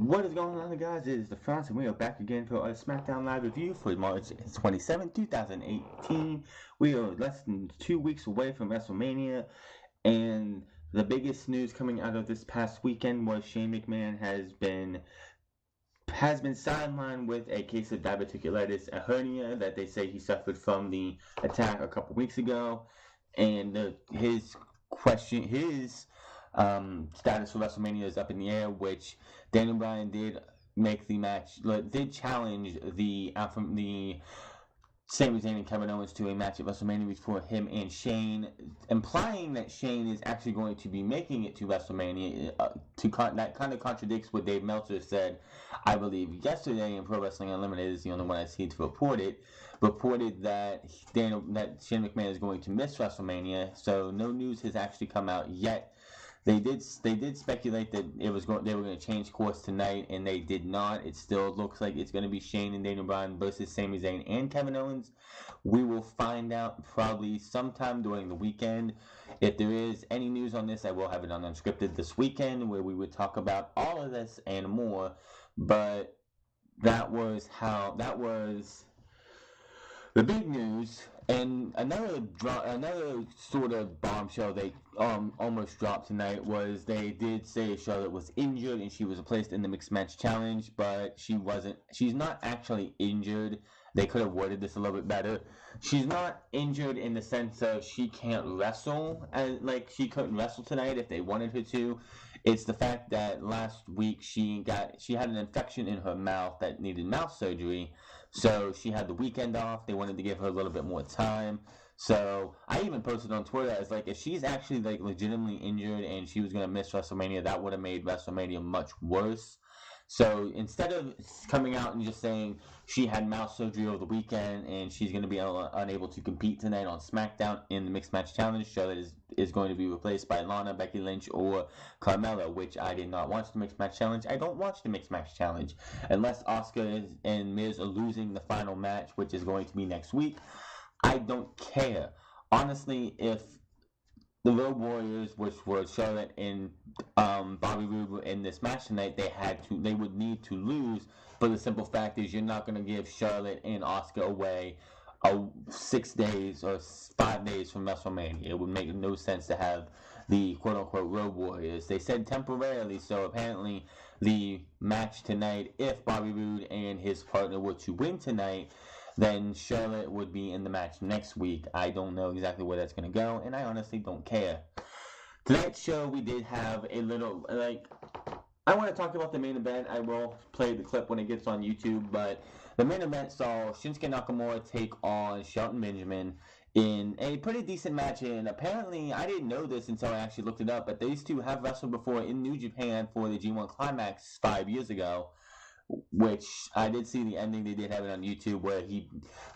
What is going on, guys? It is the France, and we are back again for a Smackdown live review for March 27, 2018. We are less than 2 weeks away from WrestleMania, and the biggest news coming out of this past weekend was Shane McMahon has been sidelined with a case of diverticulitis, a hernia that they say he suffered from the attack a couple weeks ago, and his status for WrestleMania is up in the air, which Daniel Bryan did make the match, did challenge the Sami Zayn and Kevin Owens to a match at WrestleMania before him and Shane, implying that Shane is actually going to be making it to WrestleMania. That kind of contradicts what Dave Meltzer said, I believe, yesterday in Pro Wrestling Unlimited, is the only one I've seen to reported that Shane McMahon is going to miss WrestleMania. So no news has actually come out yet. They did speculate that they were going to change course tonight, and they did not. It still looks like it's going to be Shane and Daniel Bryan versus Sami Zayn and Kevin Owens. We will find out probably sometime during the weekend. If there is any news on this, I will have it on Unscripted this weekend, where we would talk about all of this and more. But that was the big news. And another sort of bombshell they almost dropped tonight was they did say Charlotte was injured and she was placed in the Mixed Match Challenge, but she wasn't. She's not actually injured. They could have worded this a little bit better. She's not injured in the sense of she can't wrestle, and like she couldn't wrestle tonight if they wanted her to. It's the fact that last week she had an infection in her mouth that needed mouth surgery. So she had the weekend off. They wanted to give her a little bit more time. So I even posted on Twitter as like, if she's actually like legitimately injured and she was going to miss WrestleMania, that would have made WrestleMania much worse. So instead of coming out and just saying she had mouth surgery over the weekend and she's going to be unable to compete tonight on Smackdown in the Mixed Match Challenge, Charlotte is going to be replaced by Lana, Becky Lynch, or Carmella, which I did not watch the Mixed Match Challenge. I don't watch the Mixed Match Challenge unless Asuka and Miz are losing the final match, which is going to be next week. I don't care. Honestly, if the Road Warriors, which were Charlotte and Bobby Roode in this match tonight, they would need to lose. But the simple fact is, you're not going to give Charlotte and Asuka away 6 days or 5 days from WrestleMania. It would make no sense to have the quote-unquote Road Warriors. They said temporarily, so apparently the match tonight, if Bobby Roode and his partner were to win tonight, then Charlotte would be in the match next week. I don't know exactly where that's going to go, and I honestly don't care. Tonight's show, we did have a little, I want to talk about the main event. I will play the clip when it gets on YouTube, but the main event saw Shinsuke Nakamura take on Shelton Benjamin in a pretty decent match, and apparently, I didn't know this until I actually looked it up, but these two have wrestled before in New Japan for the G1 Climax 5 years ago, which I did see the ending. They did have it on YouTube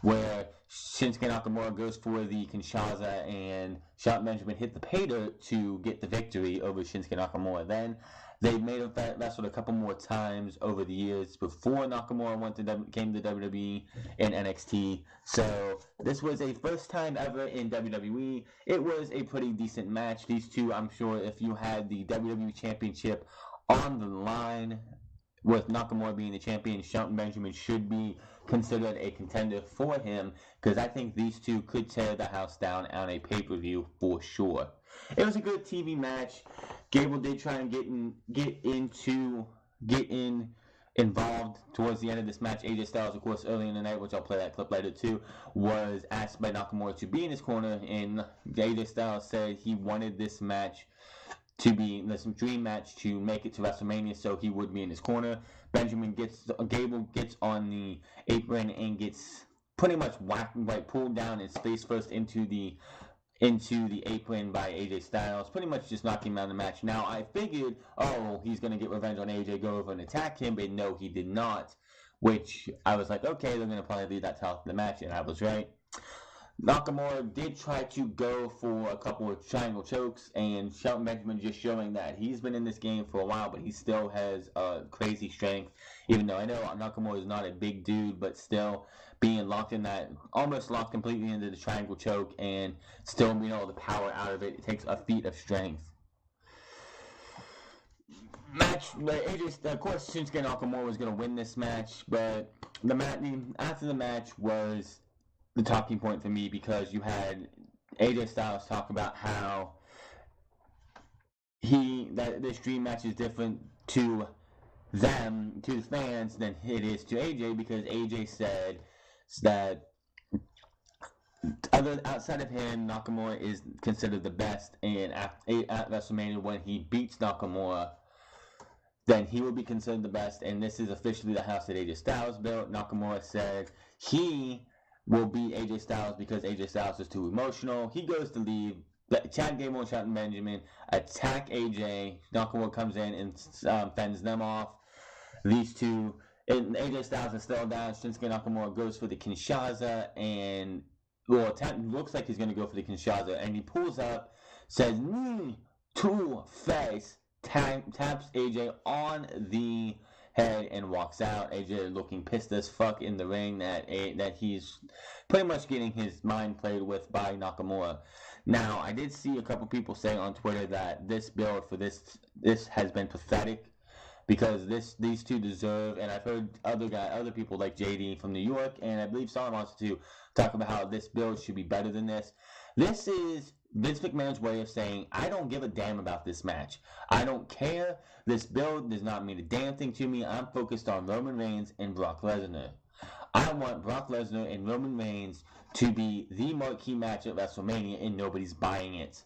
where Shinsuke Nakamura goes for the Kinshasa and Shelton Benjamin hit the pay dirt to get the victory over Shinsuke Nakamura. Then they made him wrestled a couple more times over the years before Nakamura came to WWE and NXT. So this was a first time ever in WWE. It was a pretty decent match. These two, I'm sure, if you had the WWE Championship on the line, with Nakamura being the champion, Shelton Benjamin should be considered a contender for him, because I think these two could tear the house down on a pay-per-view for sure. It was a good TV match. Gable did try and get involved towards the end of this match. AJ Styles, of course, early in the night, which I'll play that clip later too, was asked by Nakamura to be in his corner, and AJ Styles said he wanted this match to be this dream match to make it to WrestleMania, so he would be in his corner. Gable gets on the apron and gets pretty much pulled down his face first into the apron by AJ Styles, pretty much just knocking him out of the match. Now I figured, he's gonna get revenge on AJ, go over and attack him, but no, he did not. Which I was like, okay, they're gonna probably leave that till after the match, and I was right. Nakamura did try to go for a couple of triangle chokes, and Shelton Benjamin just showing that he's been in this game for a while, but he still has crazy strength. Even though I know Nakamura is not a big dude, but still being almost locked completely into the triangle choke and still being able to power out of it, it takes a feat of strength. match, of course, Shinsuke Nakamura was going to win this match, but after the match was the talking point for me because you had AJ Styles talk about how that this dream match is different to them, to the fans, than it is to AJ, because AJ said that outside of him, Nakamura is considered the best, and at WrestleMania when he beats Nakamura, then he will be considered the best, and this is officially the house that AJ Styles built. Nakamura said he will beat AJ Styles because AJ Styles is too emotional. He goes to leave. Chad Gable and Shelton Benjamin attack AJ. Nakamura comes in and fends them off. These two, and AJ Styles is still down. Shinsuke Nakamura goes for the Kinshasa, and looks like he's going to go for the Kinshasa, and he pulls up, says to face, taps AJ on the head and walks out. AJ looking pissed as fuck in the ring that he's pretty much getting his mind played with by Nakamura. Now, I did see a couple people saying on Twitter that this build for this has been pathetic because these two deserve, and I've heard other people like JD from New York, and I believe Solomon wants to talk about how this build should be better than this. This is Vince McMahon's way of saying, I don't give a damn about this match. I don't care. This build does not mean a damn thing to me. I'm focused on Roman Reigns and Brock Lesnar. I want Brock Lesnar and Roman Reigns to be the marquee match at WrestleMania, and nobody's buying it.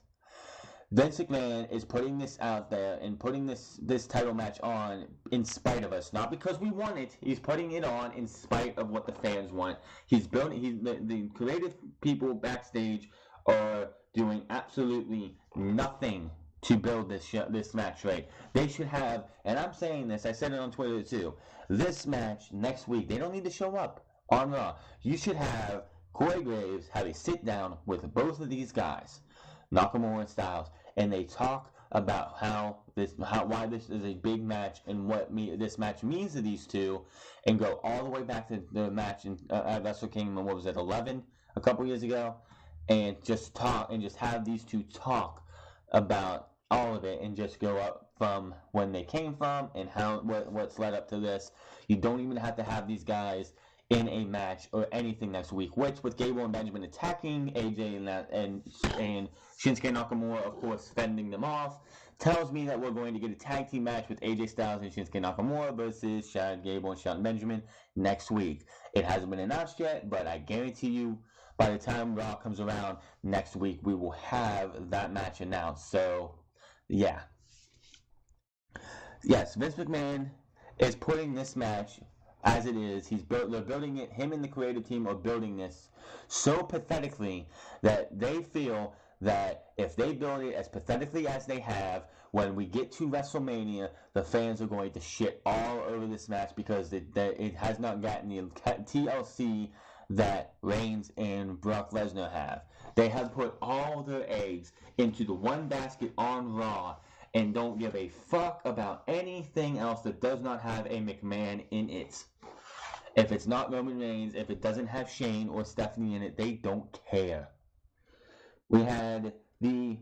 Vince McMahon is putting this out there and putting this title match on in spite of us. Not because we want it. He's putting it on in spite of what the fans want. The creative people backstage are doing absolutely nothing to build this match right. They should have, and I'm saying this, I said it on Twitter too, this match next week, they don't need to show up on Raw. You should have Corey Graves have a sit down with both of these guys, Nakamura and Styles, and they talk about why this is a big match and what this match means to these two, and go all the way back to the match at Wrestle Kingdom, what was it, 11, a couple years ago, and just talk and just have these two talk about all of it and just go up from when they came from and what's led up to this. You don't even have to have these guys in a match or anything next week, which with Gable and Benjamin attacking AJ and Shinsuke Nakamura, of course, fending them off, tells me that we're going to get a tag team match with AJ Styles and Shinsuke Nakamura versus Chad Gable and Shelton Benjamin next week. It hasn't been announced yet, but I guarantee you by the time Raw comes around next week, we will have that match announced. So, yeah. Yes, Vince McMahon is putting this match as it is. They're building it. Him and the creative team are building this so pathetically that they feel that if they build it as pathetically as they have, when we get to WrestleMania, the fans are going to shit all over this match because it has not gotten the TLC that Reigns and Brock Lesnar have. They have put all their eggs into the one basket on Raw and don't give a fuck about anything else that does not have a McMahon in it. If it's not Roman Reigns, if it doesn't have Shane or Stephanie in it, they don't care. We had the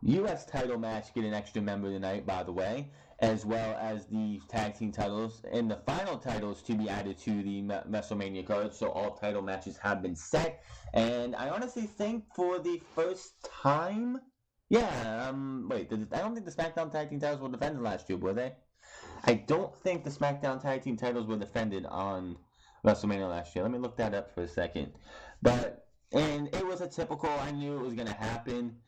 U.S. title match get an extra member tonight, by the way, as well as the tag team titles and the final titles to be added to the WrestleMania card. So all title matches have been set, and I honestly think for the first time, I don't think the Smackdown tag team titles were defended last year, were they? I don't think the Smackdown tag team titles were defended on WrestleMania last year. Let me look that up for a second. And it was a typical, I knew it was going to happen.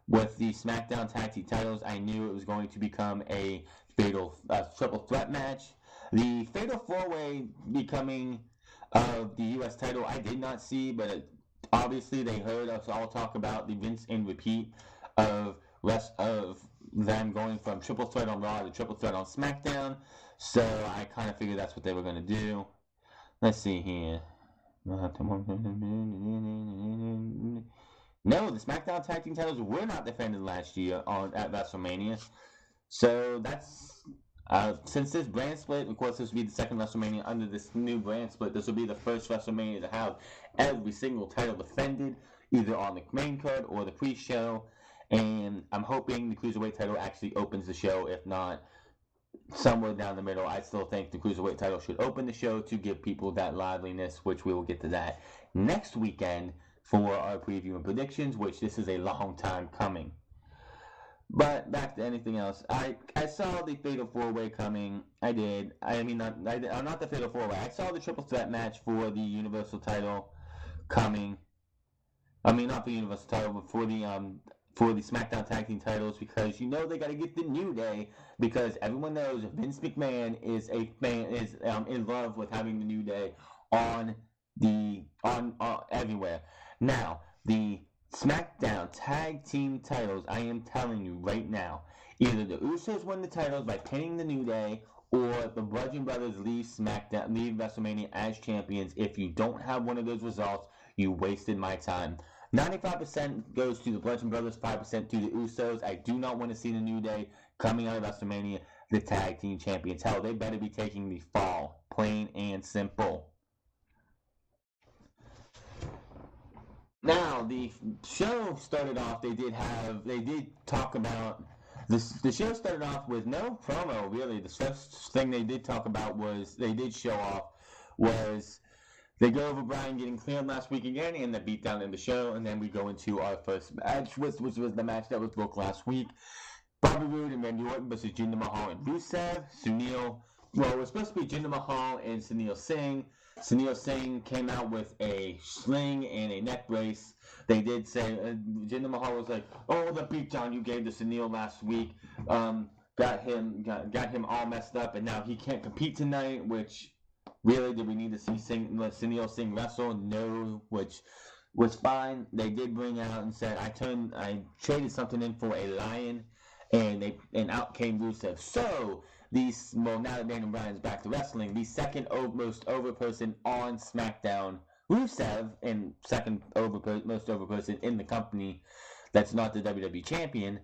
With the Smackdown tag team titles, I knew it was going to become a fatal triple threat match. The fatal four-way becoming of the U.S. title, I did not see, but obviously they heard us all talk about the rinse and repeat of them going from triple threat on Raw to triple threat on SmackDown. So I kind of figured that's what they were going to do. Let's see here. No, the SmackDown tag team titles were not defended last year at WrestleMania. So that's since this brand split, of course, this will be the second WrestleMania under this new brand split. This will be the first WrestleMania to have every single title defended, either on the main card or the pre-show. And I'm hoping the Cruiserweight title actually opens the show. If not, somewhere down the middle. I still think the Cruiserweight title should open the show to give people that liveliness, which we will get to that next weekend for our preview and predictions, which this is a long time coming. But back to anything else. I saw the Fatal 4-Way coming. I did. Not the Fatal 4-Way. I saw the Triple Threat match for the Universal title coming. Not the Universal title, but for the SmackDown Tag Team titles, because they got to get the New Day, because everyone knows Vince McMahon is in love with having the New Day on everywhere. Now, the SmackDown Tag Team titles, I am telling you right now, either the Usos win the titles by pinning the New Day, or the Bludgeon Brothers leave WrestleMania as champions. If you don't have one of those results, you wasted my time. 95% goes to the Bludgeon Brothers, 5% to the Usos. I do not want to see the New Day coming out of WrestleMania the Tag Team Champions. Hell, they better be taking the fall. Plain and simple. Now, the show started off, they did talk about, the show started off with no promo, really. The first thing they did talk about they did show off, was they go over Bryan getting cleared last week again, and the beatdown in the show, and then we go into our first match, which was the match that was booked last week. Bobby Roode and Randy Orton versus Jinder Mahal and Rusev. It was supposed to be Jinder Mahal and Sunil Singh. Sunil Singh came out with a sling and a neck brace. They did say, Jinder Mahal was like, "Oh, the beatdown you gave to Sunil last week got him all messed up, and now he can't compete tonight," which, really, did we need to see Sunil Singh wrestle? No, which was fine. They did bring out and said, I traded something in for a lion, and out came Rusev. So, now that Daniel Bryan's back to wrestling, the second most over person on SmackDown, Rusev, and second most over person in the company that's not the WWE champion,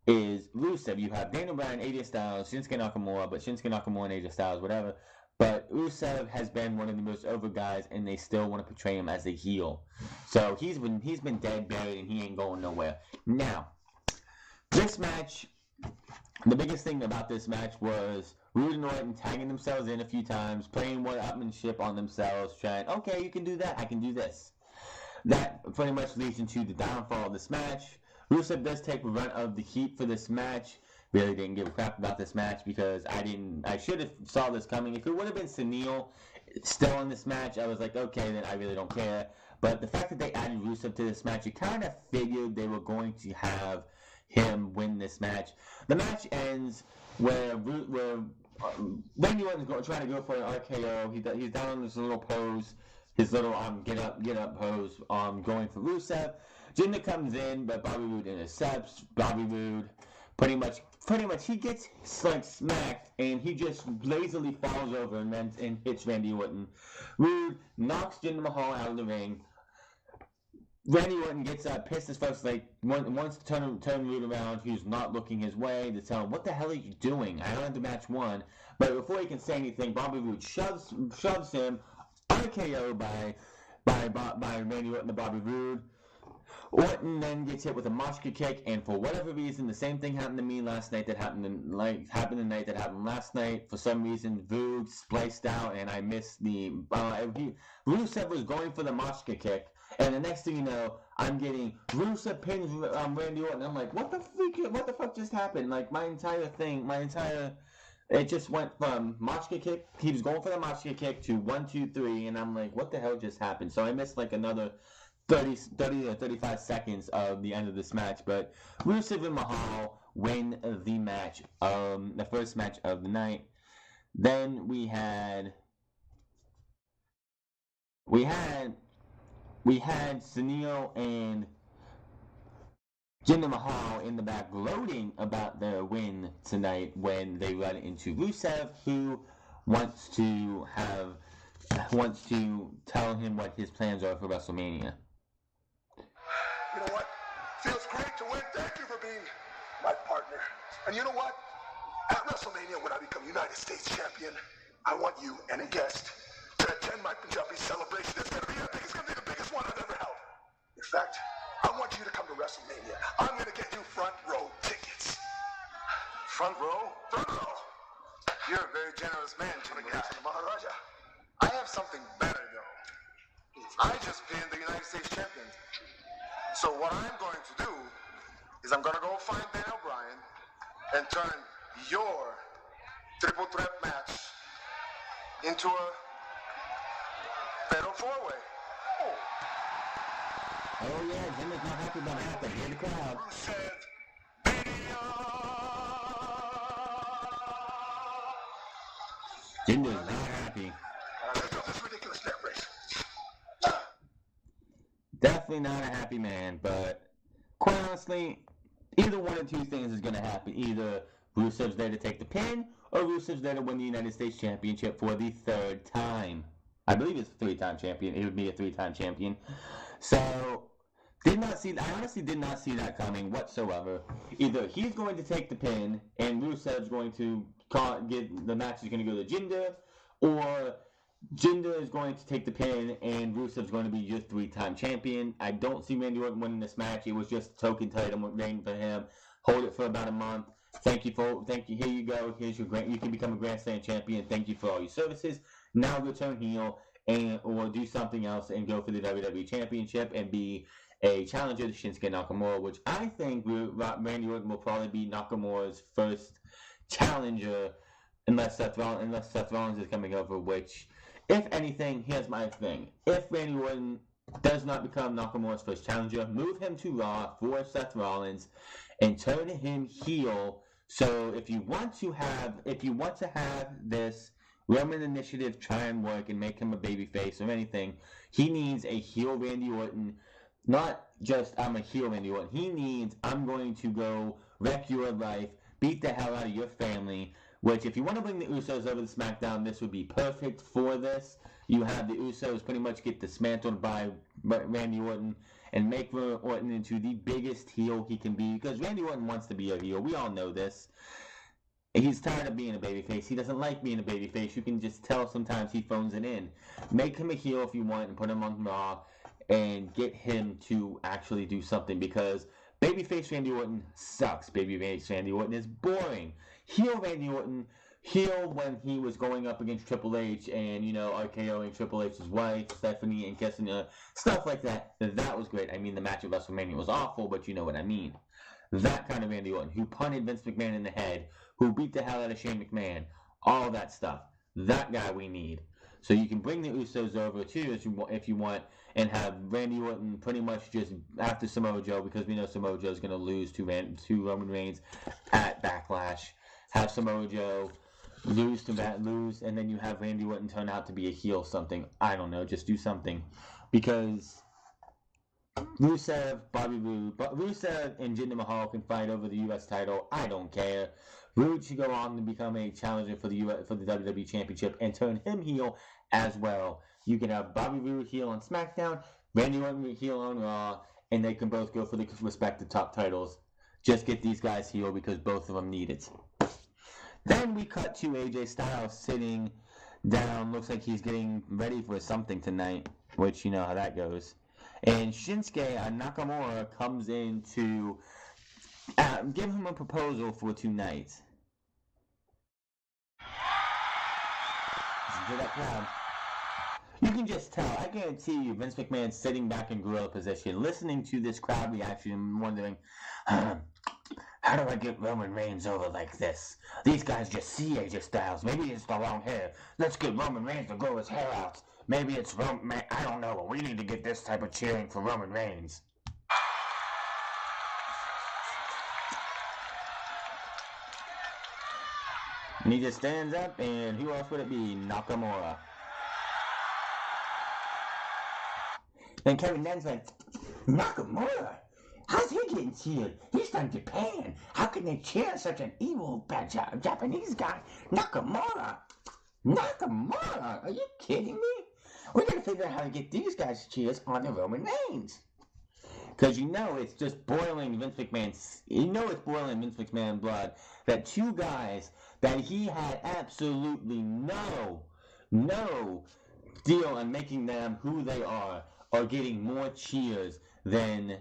is Rusev. You have Daniel Bryan, AJ Styles, Shinsuke Nakamura, but Shinsuke Nakamura and AJ Styles, whatever. But Rusev has been one of the most over guys, and they still want to portray him as a heel. So he's been dead, buried, and he ain't going nowhere. Now, this match, the biggest thing about this match was Roode and Orton tagging themselves in a few times, playing one-upmanship on themselves, trying, okay, you can do that, I can do this. That pretty much leads into the downfall of this match. Rusev does take the brunt of the heat for this match. Really didn't give a crap about this match because I should have saw this coming. If it would have been Sunil still in this match, I was like, okay, then I really don't care. But the fact that they added Rusev to this match, you kind of figured they were going to have him win this match. The match ends where Randy Orton's trying to go for an RKO. He's down on this little pose, his little get up pose, going for Rusev. Jinder comes in, but Bobby Roode intercepts. Bobby Roode pretty much he gets smacked, and he just lazily falls over and hits Randy Orton. Roode knocks Jinder Mahal out of the ring. Randy Orton gets pissed as fuck, wants to turn Roode around, who's not looking his way, to tell him, what the hell are you doing? I don't the match won. But before he can say anything, Bobby Roode shoves him, RKO by Randy Orton to Bobby Roode. Orton then gets hit with a Moshka kick, and for whatever reason, the same thing happened to me last night that happened the night that happened last night. For some reason, Roode spliced out, and I missed the... Rusev was going for the Moshka kick, and the next thing you know, I'm getting Rusev pins Randy Orton. I'm like, what the fuck just happened? Like, it just went from Moshka kick, he was going for the Moshka kick, to 1, 2, 3, and I'm like, what the hell just happened? So I missed another 30 or 35 seconds of the end of this match, but Rusev and Mahal win the match, the first match of the night. Then we had Sunil and Jinder Mahal in the back gloating about their win tonight when they run into Rusev, who wants to tell him what his plans are for WrestleMania. You know what? Feels great to win. Thank you for being my partner. And you know what? At WrestleMania, when I become United States champion, I want you and a guest to attend my Punjabi celebration. It's going to be epic. It's going to be the biggest one I've ever held. In fact, I want you to come to WrestleMania. I'm going to get you front row tickets. Front row? Front row. You're a very generous man, Jimmy. Maharaja. I have something better, though. I just pinned the United States champion. So what I'm going to do is I'm going to go find Daniel Bryan and turn your triple threat match into a fatal four-way. Oh yeah, Jim is not happy about that, but hear the crowd. Jinder is not happy. This ridiculous neck race. Definitely not a happy man, but quite honestly, either one of two things is going to happen. Either Rusev's there to take the pin, or Rusev's there to win the United States Championship for the third time. I believe it's a three-time champion. It would be a three-time champion. So, I honestly did not see that coming whatsoever. Either he's going to take the pin, and Rusev's going to the match is going to go to Jinder, or Jinder is going to take the pin, and Rusev's going to be your three-time champion. I don't see Randy Orton winning this match. It was just a token title reign for him. Hold it for about a month. Thank you. Here you go. Here's your you can become a Grand Slam champion. Thank you for all your services. Now return heel or do something else and go for the WWE Championship and be a challenger to Shinsuke Nakamura, which I think Randy Orton will probably be Nakamura's first challenger unless Seth Rollins is coming over, which, if anything, here's my thing. If Randy Orton does not become Nakamura's first challenger, move him to Raw for Seth Rollins and turn him heel. So if you want to have this Roman initiative try and work and make him a babyface or anything, he needs a heel Randy Orton. Not just I'm a heel Randy Orton. He needs I'm going to go wreck your life, beat the hell out of your family. Which, if you want to bring the Usos over to SmackDown, this would be perfect for this. You have the Usos pretty much get dismantled by Randy Orton and make Orton into the biggest heel he can be. Because Randy Orton wants to be a heel. We all know this. He's tired of being a babyface. He doesn't like being a babyface. You can just tell sometimes he phones it in. Make him a heel if you want and put him on Raw and get him to actually do something. Because babyface Randy Orton sucks. Babyface Randy Orton is boring. Heel Randy Orton, heel when he was going up against Triple H and, RKOing Triple H's wife, Stephanie, and kissing her, stuff like that. That was great. I mean, the match at WrestleMania was awful, but you know what I mean. That kind of Randy Orton, who punted Vince McMahon in the head, who beat the hell out of Shane McMahon, all that stuff. That guy we need. So you can bring the Usos over, too, if you want, and have Randy Orton pretty much just after Samoa Joe, because we know Samoa Joe is going to lose to Roman Reigns at Backlash. Have Samoa Joe lose, and then you have Randy Orton turn out to be a heel something. I don't know, just do something. Because Rusev, Bobby Roode, Rusev and Jinder Mahal can fight over the U.S. title. I don't care. Roode should go on to become a challenger for the WWE Championship and turn him heel as well. You can have Bobby Roode heel on SmackDown, Randy Orton heel on Raw, and they can both go for the respective top titles. Just get these guys heel because both of them need it. Then we cut to AJ Styles sitting down. Looks like he's getting ready for something tonight, which you know how that goes. And Shinsuke Nakamura comes in to give him a proposal for tonight. Listen to that crowd. You can just tell. I guarantee you, Vince McMahon's sitting back in gorilla position, listening to this crowd reaction and wondering, how do I get Roman Reigns over like this? These guys just see AJ Styles. Maybe it's the long hair. Let's get Roman Reigns to grow his hair out. Maybe it's Roman. I don't know, but we need to get this type of cheering for Roman Reigns. And he just stands up, and who else would it be? Nakamura. And Kevin Dunn's like, Nakamura? How's he getting cheered? He's from Japan. How can they cheer such an evil Japanese guy? Nakamura? Nakamura? Are you kidding me? We gotta figure out how to get these guys cheers on the Roman Reigns. Because it's just boiling Vince McMahon's, it's boiling Vince McMahon blood that two guys that he had absolutely no deal on making them who they are getting more cheers than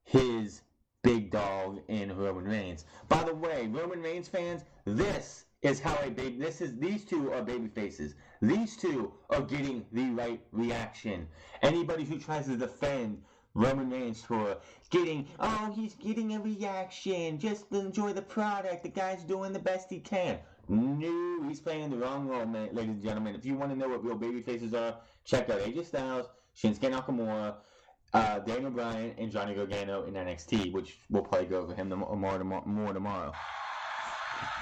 his big dog in Roman Reigns. By the way, Roman Reigns fans, this is how these two are baby faces. These two are getting the right reaction. Anybody who tries to defend Roman Reigns for he's getting a reaction, just enjoy the product, the guy's doing the best he can. No, he's playing the wrong role, man, ladies and gentlemen. If you want to know what real baby faces are, check out AJ Styles, Shinsuke Nakamura, Daniel Bryan, and Johnny Gargano in NXT, which we'll probably go over him more tomorrow.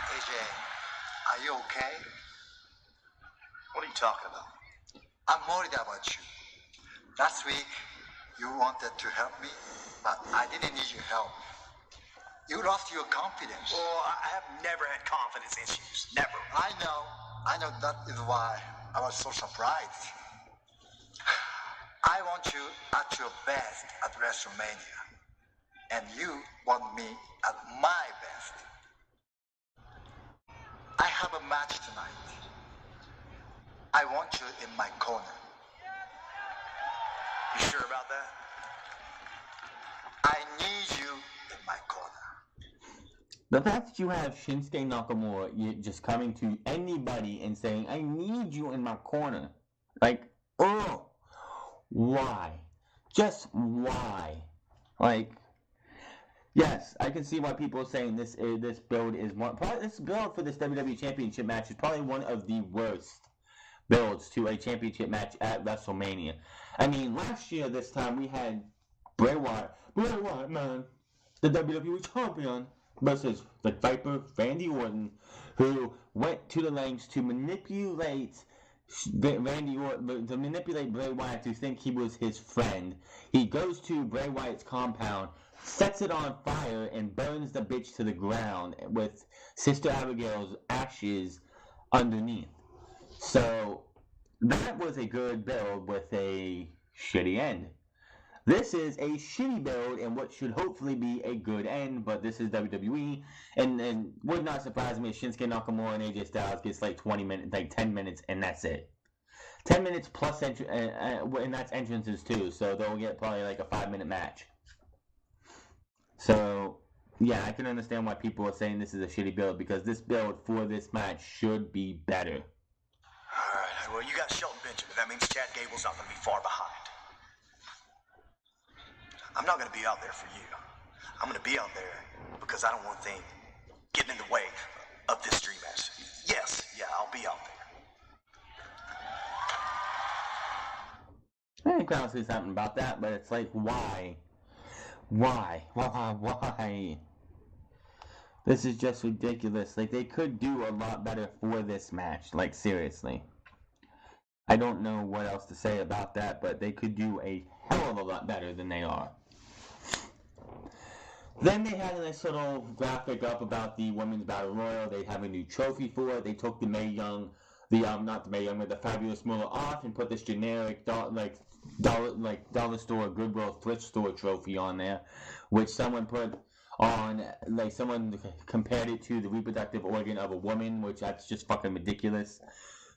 AJ, are you okay? What are you talking about? I'm worried about you. Last week, you wanted to help me, but I didn't need your help. You lost your confidence. Oh, I have never had confidence issues. Never. I know that is why I was so surprised. I want you at your best at WrestleMania. And you want me at my best. I have a match tonight. I want you in my corner. You sure about that? I need you in my corner. The fact that you have Shinsuke Nakamura just coming to anybody and saying, I need you in my corner. Like, oh, why? Just why? Like, yes, I can see why people are saying this build is this build for this WWE Championship match is probably one of the worst builds to a championship match at WrestleMania. I mean, last year this time we had Bray Wyatt, man, the WWE Champion, versus the Viper, Randy Orton, who went to the lengths to manipulate Bray Wyatt to think he was his friend. He goes to Bray Wyatt's compound, sets it on fire, and burns the bitch to the ground with Sister Abigail's ashes underneath. So, that was a good build with a shitty end. This is a shitty build and what should hopefully be a good end, but this is WWE, and would not surprise me if Shinsuke Nakamura and AJ Styles gets like 20 minutes, like 10 minutes, and that's it. 10 minutes plus, and that's entrances too, so they'll get probably like a 5-minute match. So, yeah, I can understand why people are saying this is a shitty build, because this build for this match should be better. Alright, well, you got Shelton Benjamin. That means Chad Gable's not going to be far behind. I'm not going to be out there for you. I'm going to be out there because I don't want things getting in the way of this dream match. Yes, yeah, I'll be out there. I can kind of say something about that, but it's like, why? Why? This is just ridiculous. Like, they could do a lot better for this match. Like, seriously. I don't know what else to say about that, but they could do a hell of a lot better than they are. Then they had a nice little graphic up about the Women's Battle Royal. They have a new trophy for it. They took the Mae Young, the Fabulous Moolah off and put this generic dollar store, Goodwill thrift store trophy on there, which someone put on, like, someone compared it to the reproductive organ of a woman, which that's just fucking ridiculous.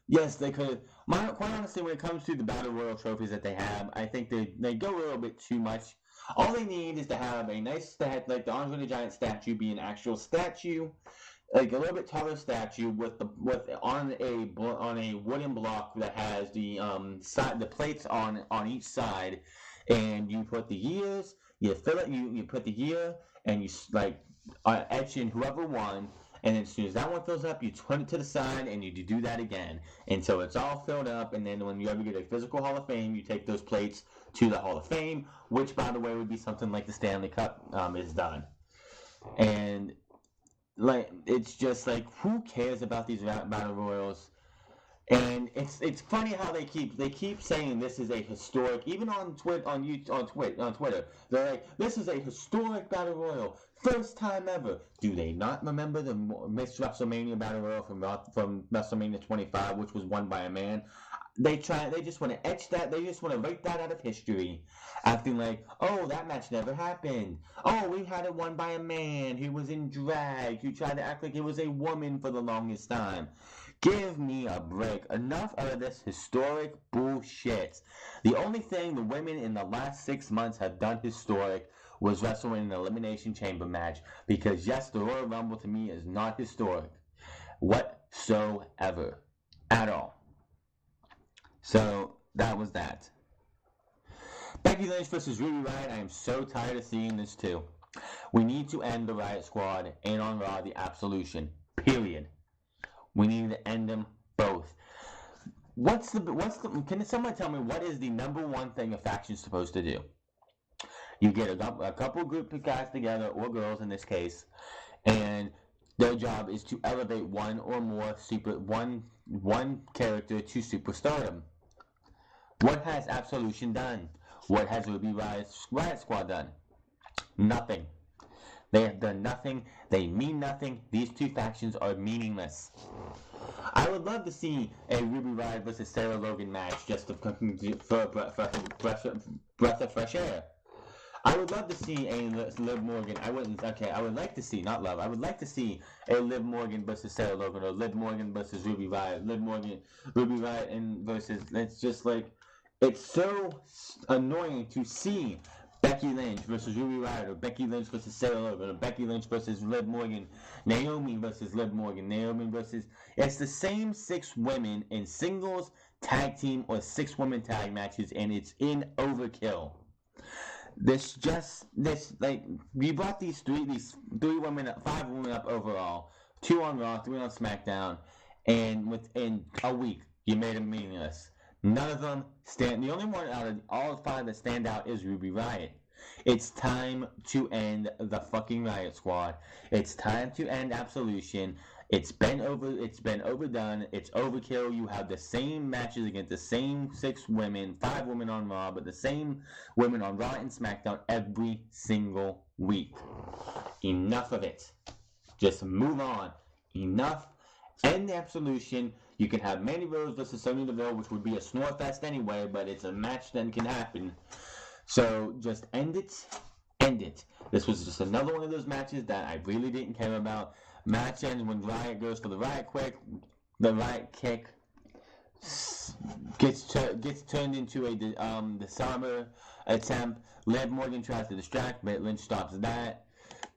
Yes, they could. Quite honestly, when it comes to the Battle Royal trophies that they have, I think they go a little bit too much. All they need is to have a nice like the Andre the Giant statue be an actual statue, like a little bit taller statue on a wooden block that has the plates on each side, and you put the years, you fill it, you put the year, and you etch in whoever won. And then as soon as that one fills up, you turn it to the side, and you do that again. And so it's all filled up, and then when you ever get a physical Hall of Fame, you take those plates to the Hall of Fame, which, by the way, would be something like the Stanley Cup is done. And, like, it's just like, who cares about these Battle Royals? And it's funny how they keep saying this is a historic, even on Twitter, they're like, this is a historic Battle Royal. First time ever. Do they not remember the Miss WrestleMania Battle Royal from WrestleMania 25, which was won by a man? They just want to etch that. They just want to write that out of history, acting like, oh, that match never happened. Oh, we had it won by a man who was in drag, who tried to act like it was a woman for the longest time. Give me a break. Enough of this historic bullshit. The only thing the women in the last 6 months have done historic was wrestling in an Elimination Chamber match, because yes, the Royal Rumble to me is not historic. whatsoever. At all. So, that was that. Becky Lynch versus Ruby Riott. I am so tired of seeing this too. We need to end the Riott Squad and on Raw the Absolution. Period. We need to end them both. Can someone tell me what is the number one thing a faction is supposed to do? You get a couple group of guys together, or girls in this case, and their job is to elevate one or more one character to superstardom. What has Absolution done? What has Ruby Riott Squad done? Nothing. They have done nothing. They mean nothing. These two factions are meaningless. I would love to see a Ruby Riott versus Sarah Logan match just for a breath of fresh air. I would love to see a Liv Morgan. I would like to see, not love. I would like to see a Liv Morgan versus Sarah Logan, or Liv Morgan versus Ruby Riott. Ruby Riott and versus. It's just like, it's so annoying to see Becky Lynch versus Ruby Riott, or Becky Lynch versus Sarah Logan, or Becky Lynch versus Liv Morgan, Naomi versus Liv Morgan, Naomi versus... It's the same 6 women in singles, tag team, or 6-woman tag matches, and it's in overkill. We brought these three women up, 5 women up overall, 2 on Raw, 3 on Smackdown, and within a week, you made them meaningless. None of them stand. The only one out of all 5 that stand out is Ruby Riott. It's time to end the fucking Riott Squad. It's time to end Absolution. It's been overdone. It's overkill. You have the same matches against the same 6 women, 5 women on Raw, but the same women on Raw and SmackDown every single week. Enough of it. Just move on. Enough. End the Absolution. You can have Mandy Rose versus Sonya Deville, which would be a snore fest anyway, but it's a match that can happen. So just end it. End it. This was just another one of those matches that I really didn't care about. Match ends when Riott goes for the Riott Kick. The Riott Kick gets turned into a disarmer attempt. Liv Morgan tries to distract, but Lynch stops that.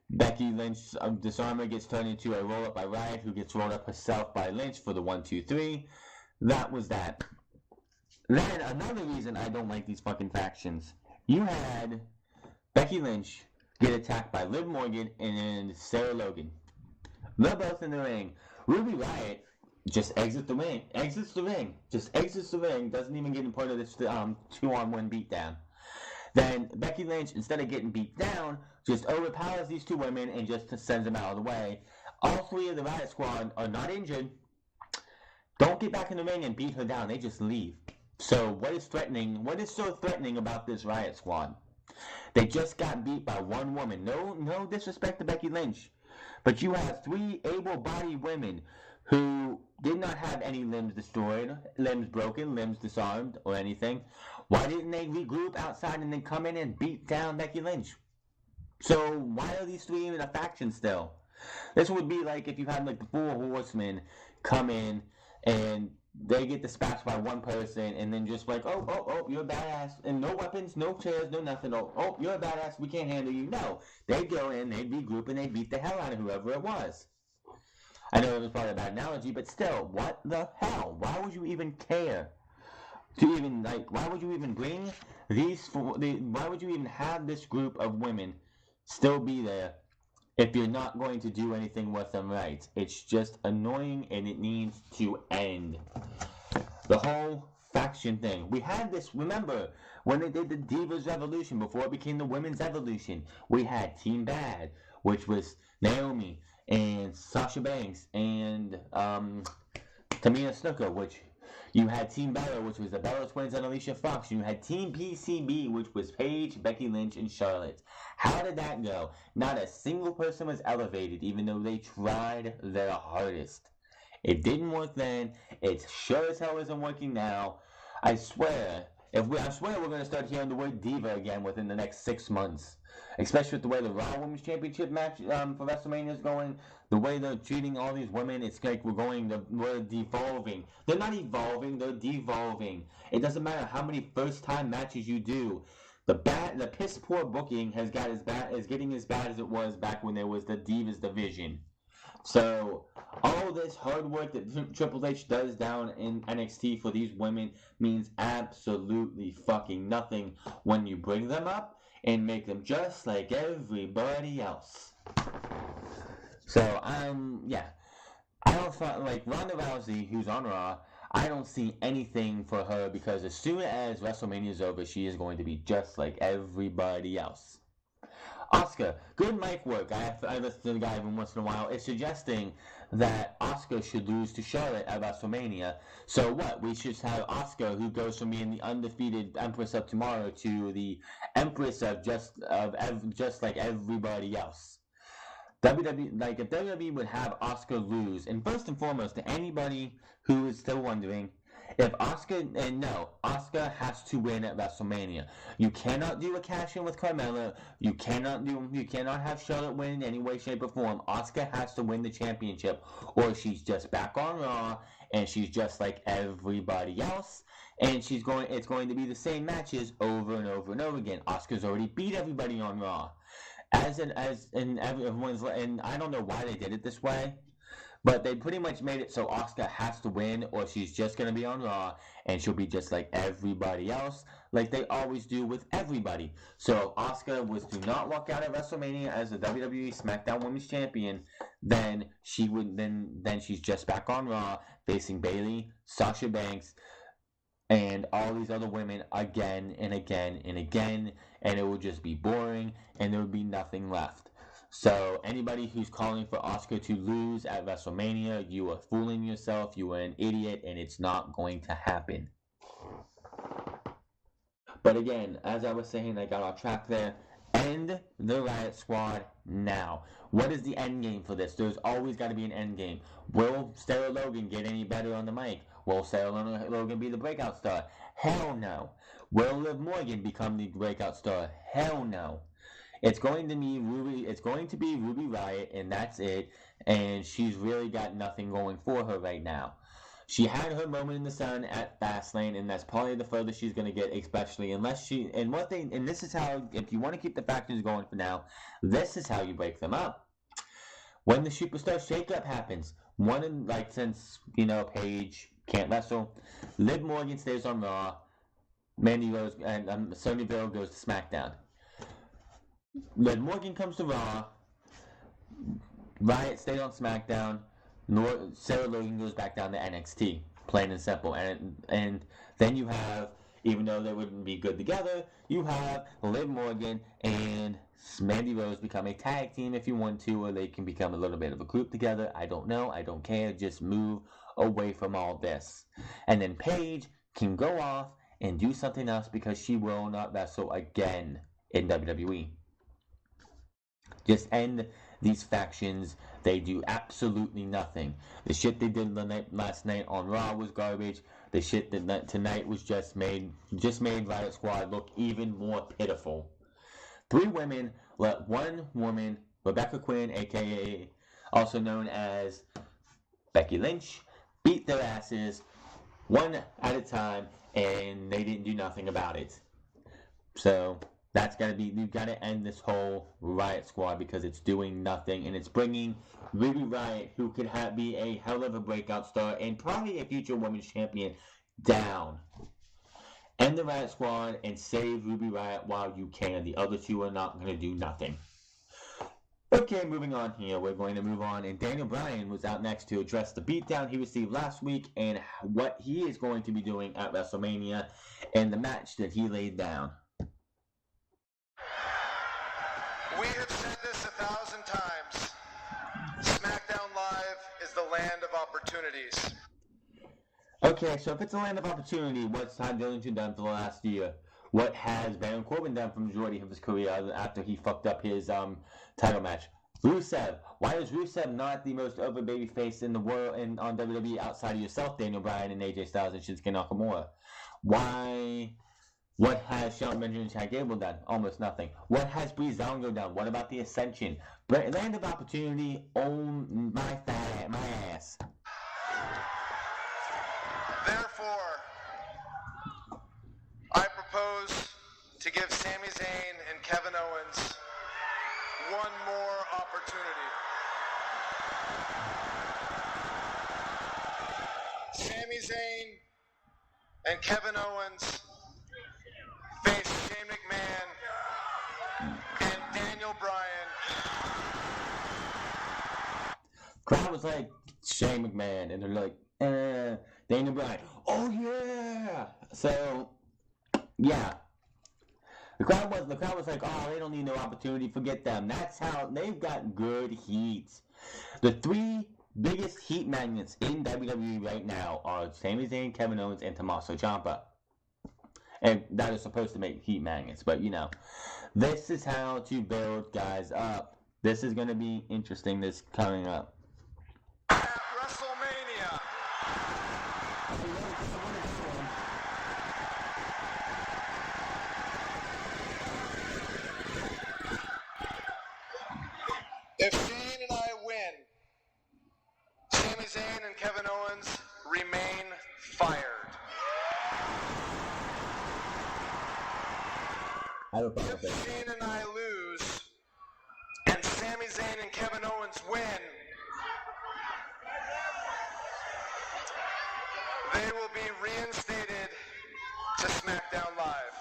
Becky Lynch disarmer gets turned into a roll-up by Riott, who gets rolled up herself by Lynch for the 1-2-3. That was that. Then another reason I don't like these fucking factions. You had Becky Lynch get attacked by Liv Morgan and Sarah Logan. They're both in the ring. Ruby Riott just exits the ring. Just exits the ring. Doesn't even get in part of this 2-on-1 beatdown. Then Becky Lynch, instead of getting beat down, just overpowers these 2 women and just sends them out of the way. All 3 of the Riott Squad are not injured. Don't get back in the ring and beat her down. They just leave. So what is so threatening about this Riott Squad? They just got beat by 1 woman. No disrespect to Becky Lynch. But you have 3 able-bodied women who did not have any limbs destroyed, limbs broken, limbs disarmed, or anything. Why didn't they regroup outside and then come in and beat down Becky Lynch? So why are these 3 in a faction still? This would be like if you had like the 4 horsemen come in and they get dispatched by 1 person and then just like, oh, you're a badass, and no weapons, no chairs, no nothing. Oh, you're a badass, we can't handle you. No, they'd go in, they'd regroup, and they'd beat the hell out of whoever it was. I know it was probably a bad analogy, but still, what the hell? Why would you even care? Why would you even bring why would you even have this group of women still be there if you're not going to do anything with them right? It's just annoying, and it needs to end. The whole faction thing. We had this, remember, when they did the Divas Revolution, before it became the Women's Evolution, we had Team Bad, which was Naomi, and Sasha Banks, and Tamina Snuka, which... You had Team Bella, which was the Bella Twins and Alicia Fox. You had Team PCB, which was Paige, Becky Lynch, and Charlotte. How did that go? Not a single person was elevated, even though they tried their hardest. It didn't work then. It sure as hell isn't working now. I swear we're going to start hearing the word diva again within the next 6 months. Especially with the way the Raw Women's Championship match for WrestleMania is going. The way they're treating all these women, it's like we're devolving. They're not evolving, they're devolving. It doesn't matter how many first-time matches you do. The piss-poor booking is getting as bad as it was back when there was the Divas division. So all this hard work that Triple H does down in NXT for these women means absolutely fucking nothing when you bring them up and make them just like everybody else. So I don't find, like, Ronda Rousey, who's on Raw, I don't see anything for her, because as soon as WrestleMania is over, she is going to be just like everybody else. Asuka, good mic work. I listen to the guy every once in a while. It's suggesting that Asuka should lose to Charlotte at WrestleMania. So what? We should have Asuka, who goes from being the undefeated Empress of Tomorrow to the Empress of just like everybody else. If WWE would have Asuka lose, and first and foremost, to anybody who is still wondering, if Asuka has to win at WrestleMania. You cannot do a cash-in with Carmella. You cannot have Charlotte win in any way, shape, or form. Asuka has to win the championship, or she's just back on Raw, and she's just like everybody else. And it's going to be the same matches over and over and over again. Asuka's already beat everybody on Raw. And I don't know why they did it this way, but they pretty much made it so Asuka has to win, or she's just going to be on Raw, and she'll be just like everybody else, like they always do with everybody. So if Asuka was to not walk out at WrestleMania as the WWE SmackDown Women's Champion, then she's just back on Raw, facing Bayley, Sasha Banks, and all these other women again and again and again, and it will just be boring, and there will be nothing left. So anybody who's calling for Asuka to lose at WrestleMania, you are fooling yourself, you are an idiot, and it's not going to happen. But again, as I was saying, I got off track there. End the Riot Squad now. What is the end game for this? There's always got to be an end game. Will Sarah Logan get any better on the mic? Will Sarah Logan be the breakout star? Hell no. Will Liv Morgan become the breakout star? Hell no. It's going to be Ruby Riott, and that's it. And she's really got nothing going for her right now. She had her moment in the sun at Fastlane, and that's probably the furthest she's going to get, especially unless she. And this is how, if you want to keep the factors going for now, this is how you break them up. When the Superstar Shakeup happens, since Paige can't wrestle, Liv Morgan stays on Raw, Mandy Rose and Sonya Deville goes to SmackDown. Liv Morgan comes to Raw, Riot stays on SmackDown, Sarah Logan goes back down to NXT, plain and simple. And then you have, even though they wouldn't be good together, you have Liv Morgan and Mandy Rose become a tag team if you want to, or they can become a little bit of a group together. I don't know. I don't care. Just move away from all this. And then Paige can go off and do something else, because she will not wrestle again in WWE. Just end these factions. They do absolutely nothing. The shit they did last night on Raw was garbage. The shit that tonight was just made Riot Squad look even more pitiful. 3 women let 1 woman, Rebecca Quinn, aka also known as Becky Lynch, beat their asses one at a time, and they didn't do nothing about it. So you've got to end this whole Riot Squad, because it's doing nothing, and it's bringing Ruby Riott, who could be a hell of a breakout star and probably a future women's champion, down. End the Riot Squad and save Ruby Riott while you can. The other 2 are not going to do nothing. Okay, moving on here. We're going to move on, and Daniel Bryan was out next to address the beatdown he received last week and what he is going to be doing at WrestleMania and the match that he laid down. We have said this 1,000 times. Smackdown Live is the land of opportunities. Okay, so if it's a land of opportunity, what's Todd Dillinger done for the last year? What has Baron Corbin done for the majority of his career after he fucked up his title match? Rusev. Why is Rusev not the most over babyface in the world on WWE outside of yourself, Daniel Bryan and AJ Styles and Shinsuke Nakamura? What has Shawn Benjamin and Chad Gable done? Almost nothing. What has Breezango done? What about the Ascension? Land of Opportunity, own my ass. Therefore, I propose to give Sami Zayn and Kevin Owens one more opportunity. Sami Zayn and Kevin Owens face Shane McMahon and Daniel Bryan. Crowd was like Shane McMahon, and they're like, Daniel Bryan. Oh yeah! So, yeah. The crowd was like, oh, they don't need no opportunity, forget them. That's how they've got good heat. The three biggest heat magnets in WWE right now are Sami Zayn, Kevin Owens, and Tommaso Ciampa. And that is supposed to make heat magnets, but you know, this is how to build guys up. This is going to be interesting, this coming up. At WrestleMania. If Shane and I win, Sami Zayn and Kevin Owens remain fired. I don't know. If Shane and I lose, and Sami Zayn and Kevin Owens win, they will be reinstated to Smackdown Live.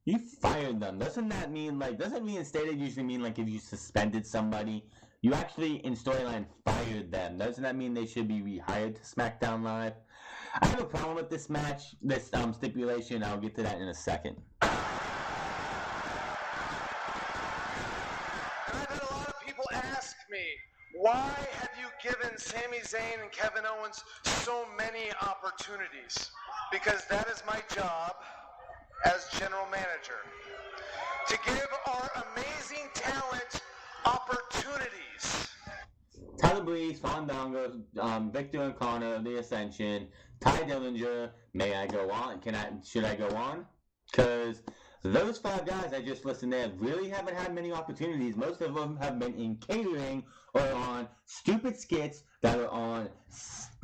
You fired them. Doesn't that mean, like, doesn't reinstated usually mean, like, if you suspended somebody? You actually, in storyline, fired them. Doesn't that mean they should be rehired to SmackDown Live? I have a problem with this match, this stipulation. I'll get to that in a second. And I've had a lot of people ask me, why have you given Sami Zayn and Kevin Owens so many opportunities? Because that is my job as general manager, to give our amazing talent opportunities. Tyler Breeze, Fandango, Victor and Connor, The Ascension, Ty Dillinger. May I go on? Should I go on? Because those five guys I just listed there really haven't had many opportunities. Most of them have been in catering or on stupid skits that are on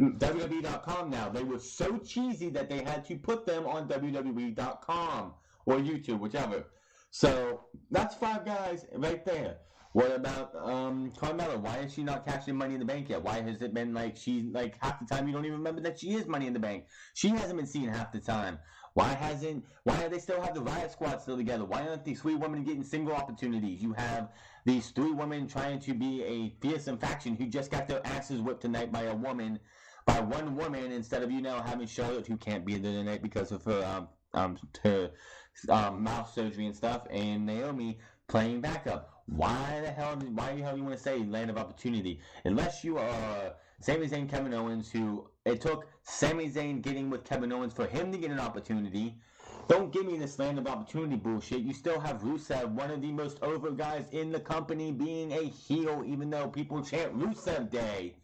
WWE.com now. They were so cheesy that they had to put them on WWE.com or YouTube, whichever. So that's five guys right there. What about Carmella? Why is she not cashing Money in the Bank yet? Why has it been like she's like half the time you don't even remember that she is Money in the Bank? She hasn't been seen half the time. Why do they still have the Riot Squad still together? Why aren't these three women getting single opportunities? You have these three women trying to be a fearsome faction who just got their asses whipped tonight by one woman, instead of, having Charlotte, who can't be there tonight because of her mouth surgery and stuff, and Naomi playing backup. Why the hell do you want to say land of opportunity? Unless you are Sami Zayn, Kevin Owens, who it took Sami Zayn getting with Kevin Owens for him to get an opportunity. Don't give me this land of opportunity bullshit. You still have Rusev, one of the most over guys in the company, being a heel, even though people chant Rusev Day.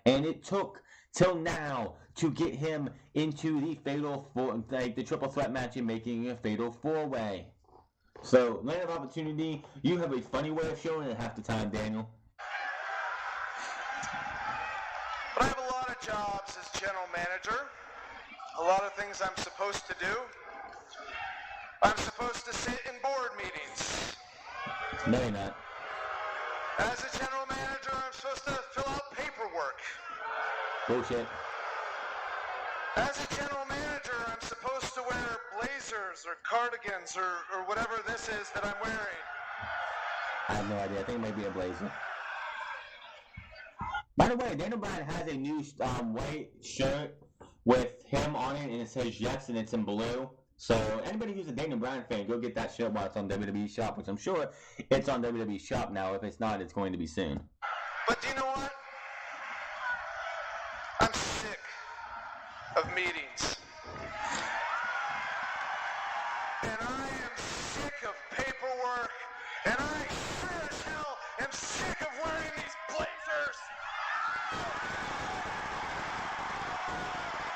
And it took till now to get him into the the triple threat match and making a fatal four-way. So, land of opportunity, you have a funny way of showing it half the time, Daniel. But I have a lot of jobs as general manager, a lot of things I'm supposed to do. I'm supposed to sit in board meetings. No, you're not. As a general manager, I'm supposed to fill out paperwork. Bullshit. As a general manager, I'm supposed to wear blazers or cardigans or whatever this is that I'm wearing. I have no idea. I think it might be a blazer. By the way, Daniel Bryan has a new white shirt with him on it, and it says yes, and it's in blue. So anybody who's a Daniel Bryan fan, go get that shirt while it's on WWE Shop, which I'm sure it's on WWE Shop now. If it's not, it's going to be soon. But do you know what? I'm sick of meetings. And I am sick of paperwork. And I sure as hell am sick of wearing these blazers.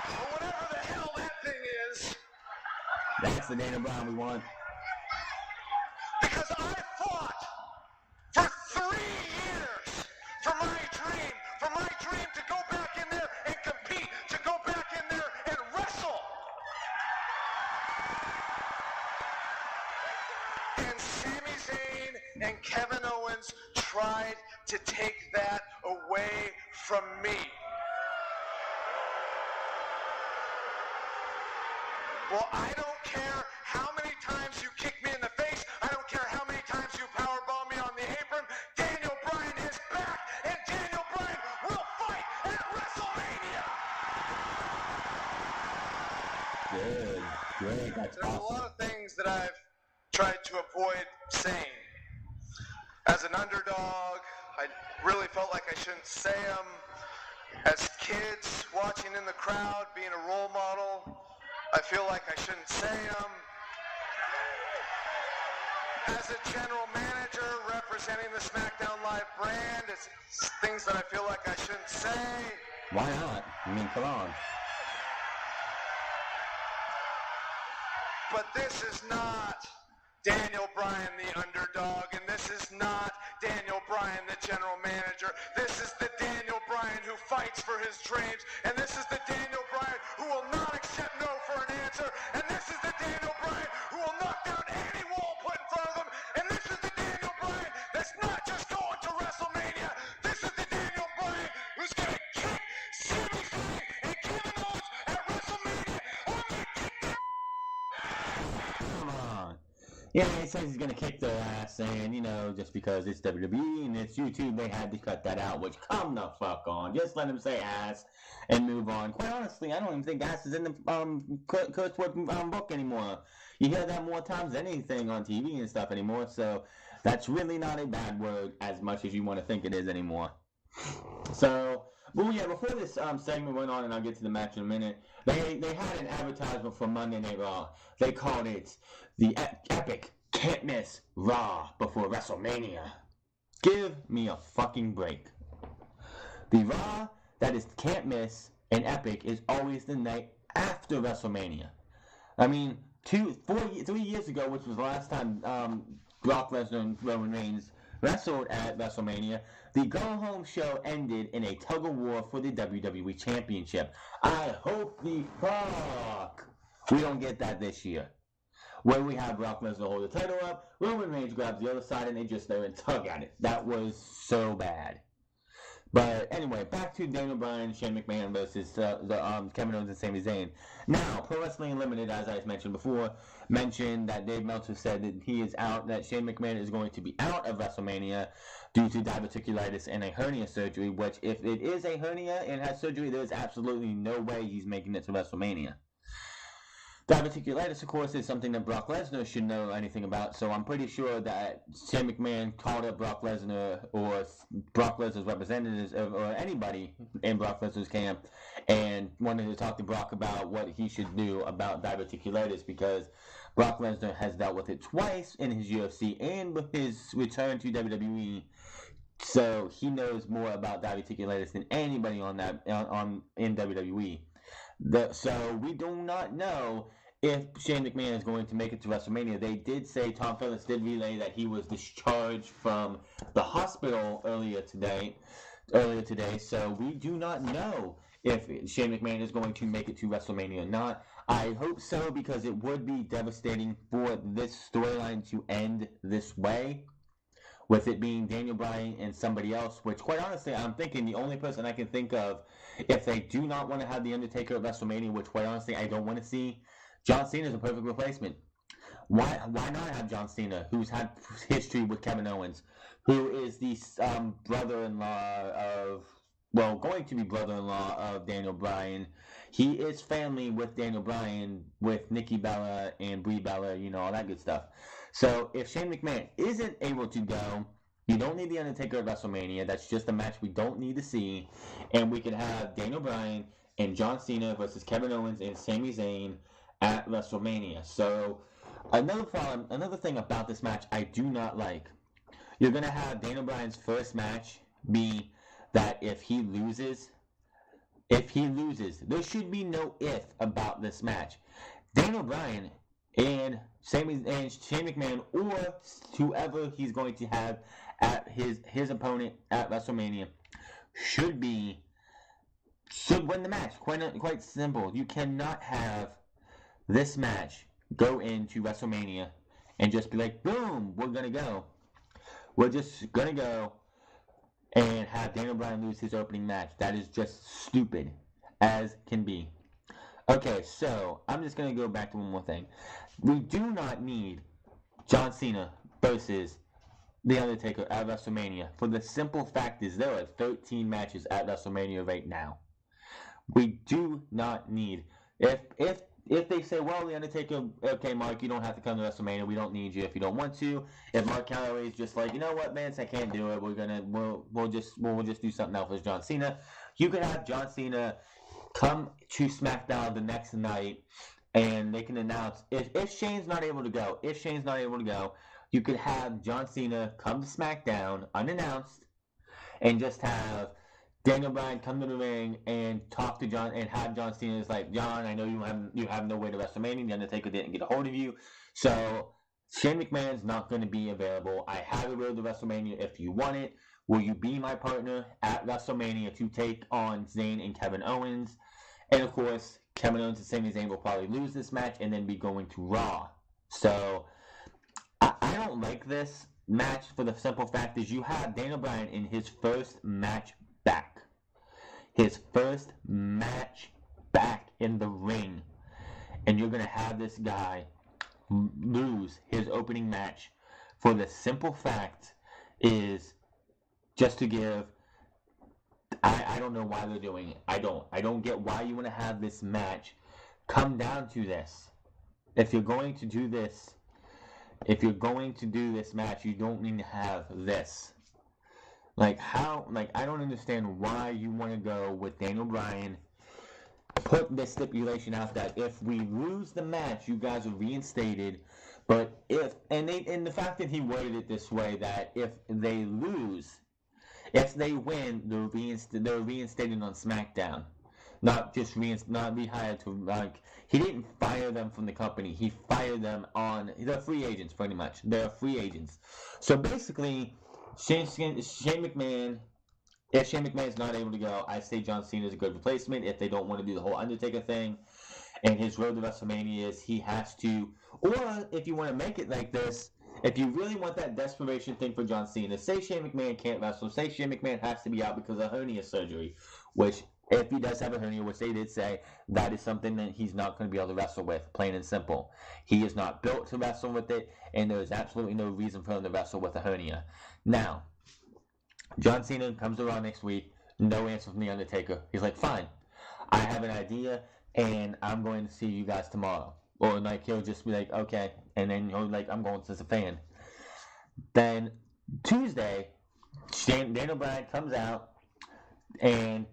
Or whatever the hell that thing is. That's the Daniel Bryan we want. Because I fought for 3 years for my dream to go back in there and compete, to go back in there and wrestle. And Sami Zayn and Kevin Owens tried to take that away from me. Well, I don't care how many times you kick me in the face. I don't care how many times you powerbomb me on the apron. Daniel Bryan is back, and Daniel Bryan will fight at WrestleMania. Good. That's There's awesome. a lot of things that I've tried to avoid saying. As an underdog, I really felt like I shouldn't say them. As kids watching in the crowd, being a role model, I feel like I shouldn't say them. As a general manager representing the Smackdown Live brand, it's things that I feel like I shouldn't say. Why not? I mean, come on. But this is not Daniel Bryan, the underdog, and this is not Daniel Bryan, the general manager. This is the Daniel Bryan who fights for his dreams, and this is the Daniel Bryan who will not accept no for an answer, and this is the Daniel Bryan who will knock down any wall put in front of him, and this is the Daniel Bryan that's not just going to WrestleMania. This is the Daniel Bryan who's going to kick Sami Zayn and Kevin Owens at WrestleMania. I'm going to kick their Come on. Yeah, he says he's gonna kick their ass, and just because it's WWE and it's YouTube, they had to cut that out. Which, come the fuck on, just let him say ass and move on. Quite honestly, I don't even think ass is in the curse word book anymore. You hear that more times than anything on TV and stuff anymore. So that's really not a bad word as much as you want to think it is anymore. So, well, yeah, before this segment went on, and I'll get to the match in a minute, they had an advertisement for Monday Night Raw. They called it the Epic Can't Miss Raw before WrestleMania. Give me a fucking break. The Raw that is can't miss and epic is always the night after WrestleMania. I mean, 3 years ago, which was the last time Brock Lesnar and Roman Reigns wrestled at WrestleMania, the go-home show ended in a tug-of-war for the WWE Championship. I hope the fuck we don't get that this year, where we have Brock Lesnar hold the title up, Roman Reigns grabs the other side, and they just there and tug at it. That was so bad. But anyway, back to Daniel Bryan, Shane McMahon versus Kevin Owens and Sami Zayn. Now, Pro Wrestling Unlimited, as I mentioned before, mentioned that Dave Meltzer said that he is out, that Shane McMahon is going to be out of WrestleMania due to diverticulitis and a hernia surgery, which if it is a hernia and has surgery, there is absolutely no way he's making it to WrestleMania. Diverticulitis, of course, is something that Brock Lesnar should know anything about, so I'm pretty sure that Shane McMahon called up Brock Lesnar or Brock Lesnar's representatives or anybody in Brock Lesnar's camp and wanted to talk to Brock about what he should do about diverticulitis, because Brock Lesnar has dealt with it twice in his UFC and with his return to WWE, so he knows more about diverticulitis than anybody in WWE. So we do not know if Shane McMahon is going to make it to WrestleMania. They did say, Tom Phillips did relay that he was discharged from the hospital earlier today, so we do not know if Shane McMahon is going to make it to WrestleMania or not. I hope so, because it would be devastating for this storyline to end this way, with it being Daniel Bryan and somebody else, which quite honestly, I'm thinking the only person I can think of, if they do not want to have The Undertaker at WrestleMania, which quite honestly I don't want to see, John Cena is a perfect replacement. Why not have John Cena, who's had history with Kevin Owens, who is the brother-in-law of, well, going to be brother-in-law of Daniel Bryan. He is family with Daniel Bryan, with Nikki Bella and Brie Bella, all that good stuff. So if Shane McMahon isn't able to go, you don't need The Undertaker at WrestleMania. That's just a match we don't need to see. And we can have Daniel Bryan and John Cena versus Kevin Owens and Sami Zayn at WrestleMania. So another thing about this match I do not like. You're going to have Daniel Bryan's first match be that if he loses, there should be no if about this match. Daniel Bryan and Shane McMahon, or whoever he's going to have at his opponent at WrestleMania, should win the match. Quite simple. You cannot have this match go into WrestleMania and just be like, boom, we're gonna go. We're just gonna go and have Daniel Bryan lose his opening match. That is just stupid as can be. Okay, so I'm just going to go back to one more thing. We do not need John Cena versus The Undertaker at WrestleMania. For the simple fact is there are 13 matches at WrestleMania right now. We do not need. If they say, well, The Undertaker, okay, Mark, you don't have to come to WrestleMania. We don't need you if you don't want to. If Mark Calloway is just like, you know what, Vince, I can't do it. We'll just do something else with John Cena. You could have John Cena come to SmackDown the next night, and they can announce if Shane's not able to go. If Shane's not able to go, you could have John Cena come to SmackDown unannounced, and just have Daniel Bryan come to the ring and talk to John and have John Cena is like, John, I know you have no way to WrestleMania. The Undertaker didn't get a hold of you, so Shane McMahon's not going to be available. I have a road to WrestleMania if you want it. Will you be my partner at WrestleMania to take on Zayn and Kevin Owens? And of course, Kevin Owens and Sami Zayn will probably lose this match and then be going to Raw. So I don't like this match for the simple fact is you have Daniel Bryan in his first match back. His first match back in the ring. And you're going to have this guy lose his opening match for the simple fact is just to give... I don't know why they're doing it. I don't get why you want to have this match come down to this. If you're going to do this match, you don't need to have this. Like, how, like, I don't understand why you want to go with Daniel Bryan, put this stipulation out that if we lose the match, you guys are reinstated, but and the fact that he worded it this way, that if they lose, if they win, they're reinstated on SmackDown. Not rehired to, like, he didn't fire them from the company. He fired them they're free agents, pretty much. They're free agents. So basically, Shane McMahon, if Shane McMahon is not able to go, I say John Cena is a good replacement if they don't want to do the whole Undertaker thing. And his road to WrestleMania is he has to, or if you want to make it like this, if you really want that desperation thing for John Cena, say Shane McMahon can't wrestle, say Shane McMahon has to be out because of hernia surgery, which if he does have a hernia, which they did say, that is something that he's not going to be able to wrestle with, plain and simple. He is not built to wrestle with it, and there is absolutely no reason for him to wrestle with a hernia. Now, John Cena comes around next week, no answer from The Undertaker. He's like, fine, I have an idea, and I'm going to see you guys tomorrow. Or, like, he'll just be like, okay, and then he'll like, I'm going as a fan. Then, Tuesday, Daniel Bryan comes out, and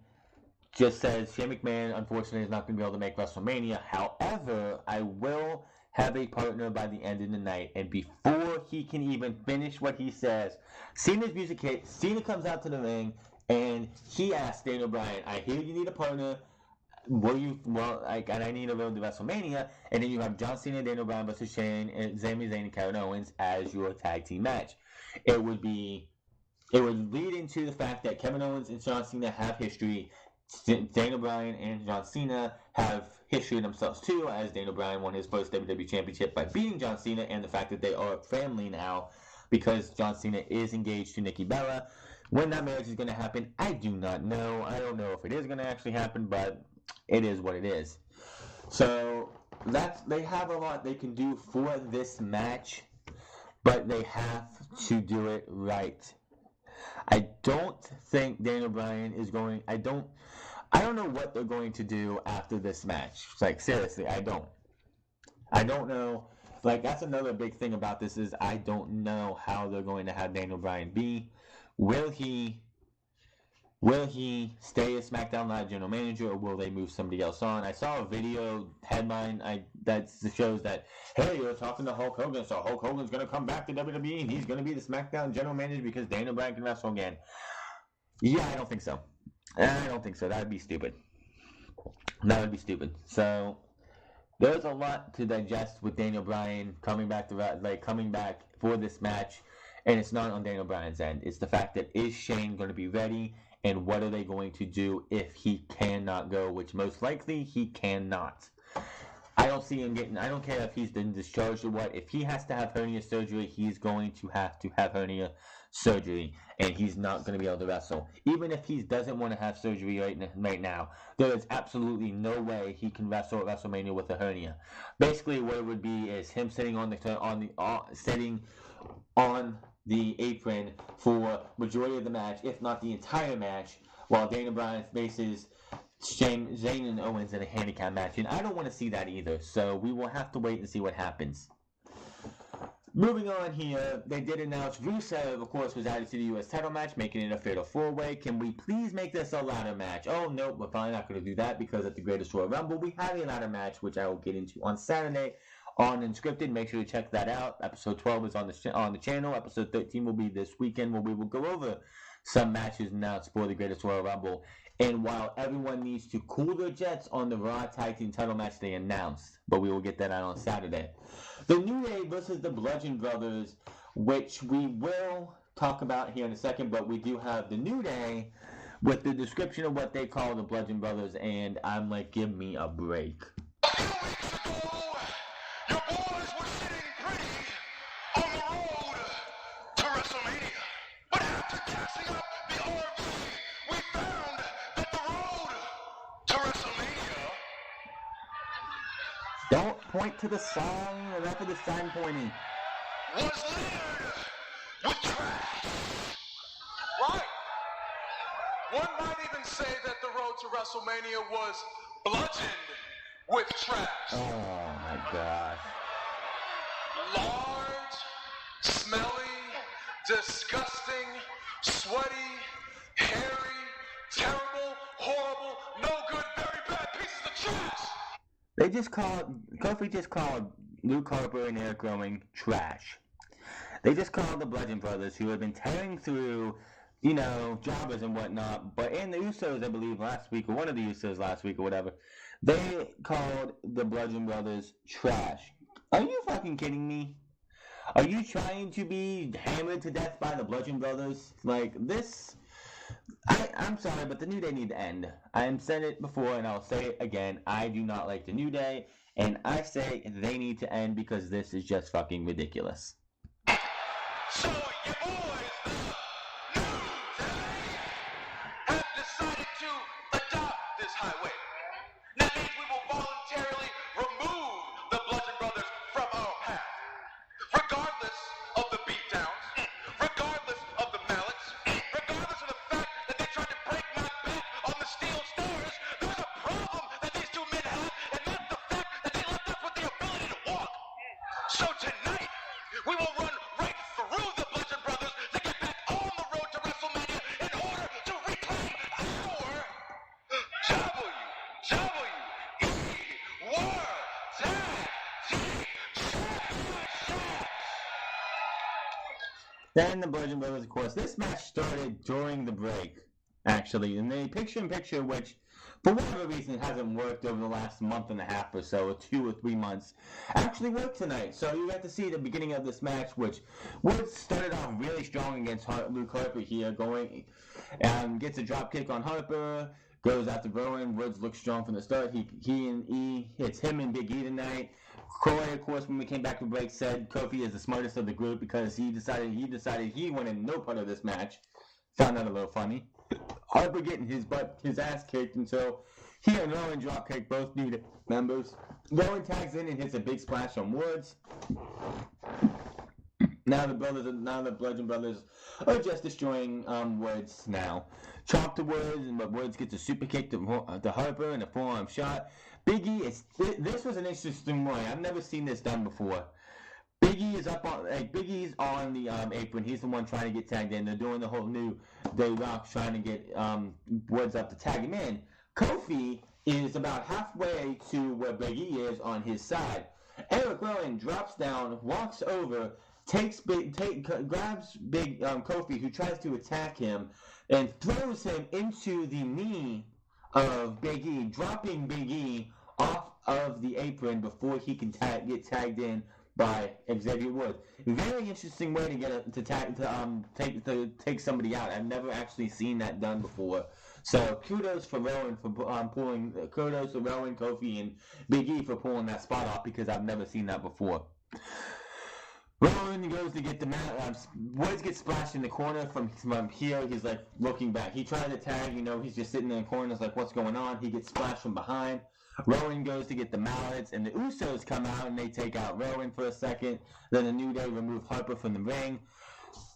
just says, Shane McMahon, unfortunately, is not going to be able to make WrestleMania. However, I will have a partner by the end of the night. And before he can even finish what he says, Cena's music hits. Cena comes out to the ring, and he asks Daniel Bryan, I hear you need a partner. And I need a road to WrestleMania. And then you have John Cena and Daniel Bryan versus Shane and Sami Zayn and Kevin Owens as your tag team match. It would lead into the fact that Kevin Owens and John Cena have history. Daniel Bryan and John Cena have history themselves too, as Daniel Bryan won his first WWE Championship by beating John Cena, and the fact that they are family now because John Cena is engaged to Nikki Bella. When that marriage is going to happen, I do not know. I don't know if it is going to actually happen, but it is what it is. So they have a lot they can do for this match, but they have to do it right. I don't think Daniel Bryan is going... I don't know what they're going to do after this match. Like, seriously, I don't know. Like, that's another big thing about this is I don't know how they're going to have Daniel Bryan be. Will he stay as SmackDown Live general manager, or will they move somebody else on? I saw a video headline that shows that, hey, you're talking to Hulk Hogan, so Hulk Hogan's going to come back to WWE, and he's going to be the SmackDown general manager because Daniel Bryan can wrestle again. Yeah, I don't think so. That would be stupid. So there's a lot to digest with Daniel Bryan coming back for this match, and it's not on Daniel Bryan's end. It's the fact that, is Shane going to be ready, and what are they going to do if he cannot go, which most likely he cannot. I don't see him getting. I don't care if he's been discharged or what. If he has to have hernia surgery, he's going to have hernia surgery, and he's not going to be able to wrestle. Even if he doesn't want to have surgery right now, there is absolutely no way he can wrestle at WrestleMania with a hernia. Basically, what it would be is him sitting sitting on the apron for majority of the match, if not the entire match, while Daniel Bryan faces Zayn and Owens in a handicap match, and I don't want to see that either, so we will have to wait and see what happens. Moving on here, they did announce Rusev, of course, was added to the U.S. title match, making it a fatal 4-way. Can we please make this a ladder match? Oh, no, we're probably not going to do that because at the Greatest Royal Rumble, we have a ladder match, which I will get into on Saturday on Unscripted. Make sure to check that out. Episode 12 is on the channel. Episode 13 will be this weekend, where we will go over some matches announced for the Greatest Royal Rumble. And while everyone needs to cool their jets on the Raw Tag Team title match they announced, but we will get that out on Saturday. The New Day versus the Bludgeon Brothers, which we will talk about here in a second, but we do have the New Day with the description of what they call the Bludgeon Brothers, and I'm like, give me a break. A few weeks ago, your boys were sitting pretty on the road to WrestleMania. But after casting up the RV, we found that the road to WrestleMania... Don't point to the sign, enough of the sign pointing. ...was littered with trash. Right. One might even say that the road to WrestleMania was bludgeoned with trash. Oh my gosh. Large, smelly, disgusting, sweaty, hairy, terrible, horrible, no good, very bad pieces of trash. Kofi just called Luke Harper and Eric Rowan trash. They just called the Bludgeon Brothers, who have been tearing through, jobbers and whatnot, and the Usos, I believe, last week, or one of the Usos last week, or whatever, they called the Bludgeon Brothers trash. Are you fucking kidding me? Are you trying to be hammered to death by the Bludgeon Brothers? Like, this... I'm sorry, but the New Day need to end. I have said it before, and I'll say it again. I do not like the New Day, and I say they need to end because this is just fucking ridiculous. So, your boys, the New Day, have decided to adopt this highway. That means we will voluntarily remove the Bludgeon Brothers from our path. Regardless of the beatdowns, regardless of the mallets, regardless of the fact that they tried to break my back on the steel stairs, there's a problem that these two men have, and that's the fact that they left us with the ability to walk. So tonight, we will run right through the Bludgeon Brothers to get back on the road to WrestleMania in order to reclaim our WWE World Tag Team Championships. Then the Bludgeon Brothers, of course. This match started during the break, actually. And the picture-in-picture, which, for whatever reason, hasn't worked over the last month and a half or so, or 2 or 3 months, actually worked tonight. So you got to see the beginning of this match, which Woods started off really strong against Luke Harper here, gets a drop kick on Harper, goes after Rowan. Woods looks strong from the start. It's him and Big E tonight. Corey, of course, when we came back from break, said Kofi is the smartest of the group because he decided he wanted no part of this match. Found that a little funny. Harper getting his ass kicked until he and Rowan drop kick both new members. Rowan tags in and hits a big splash on Woods. Now the Bludgeon Brothers are just destroying Woods now. Chop to Woods, but Woods gets a super kick to Harper and a forearm shot. Big E this was an interesting one. I've never seen this done before. Big E is Big E's on the apron. He's the one trying to get tagged in. They're doing the whole new Day Rock trying to get Woods up to tag him in. Kofi is about halfway to where Big E is on his side. Eric Rowan drops down, walks over, grabs Big Kofi, who tries to attack him, and throws him into the knee of Big E, dropping Big E off of the apron before he can get tagged in by Xavier Woods. Very interesting way to get take somebody out. I've never actually seen that done before. So kudos for Rowan for kudos to Rowan, Kofi, and Big E for pulling that spot off because I've never seen that before. Rowan goes to get the mat. Woods gets splashed in the corner from here. He's like looking back. He tried to tag, he's just sitting in the corner. It's like, what's going on? He gets splashed from behind. Rowan goes to get the mallets, and the Usos come out and they take out Rowan for a second. Then the New Day remove Harper from the ring.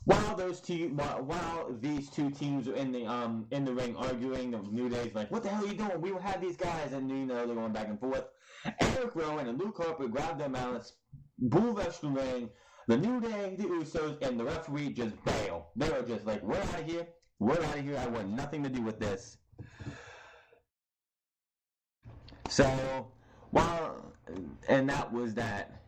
While these two teams are in the ring arguing, the New Day's like, "What the hell are you doing? We had these guys," and they're going back and forth. Eric Rowan and Luke Harper grab their mallets, bull rush the ring. The New Day, the Usos, and the referee just bail. They are just like, "We're out of here. We're out of here. I want nothing to do with this." So, that was that.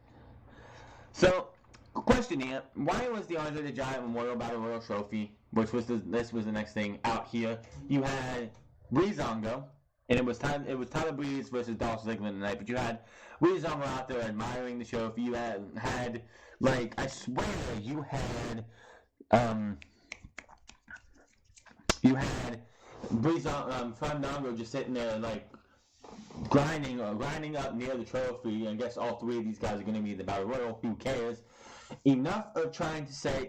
So, question here: why was the Andre the Giant Memorial Battle Royal Trophy, which was this was the next thing out here? You had Breezango, and it was Tyler Breeze versus Dolph Ziggler tonight. But you had Breezango out there admiring the trophy. You had like, I swear you had Fandango just sitting there like grinding up near the trophy. I guess all three of these guys are going to be in the Battle Royal. Who cares? Enough of trying to say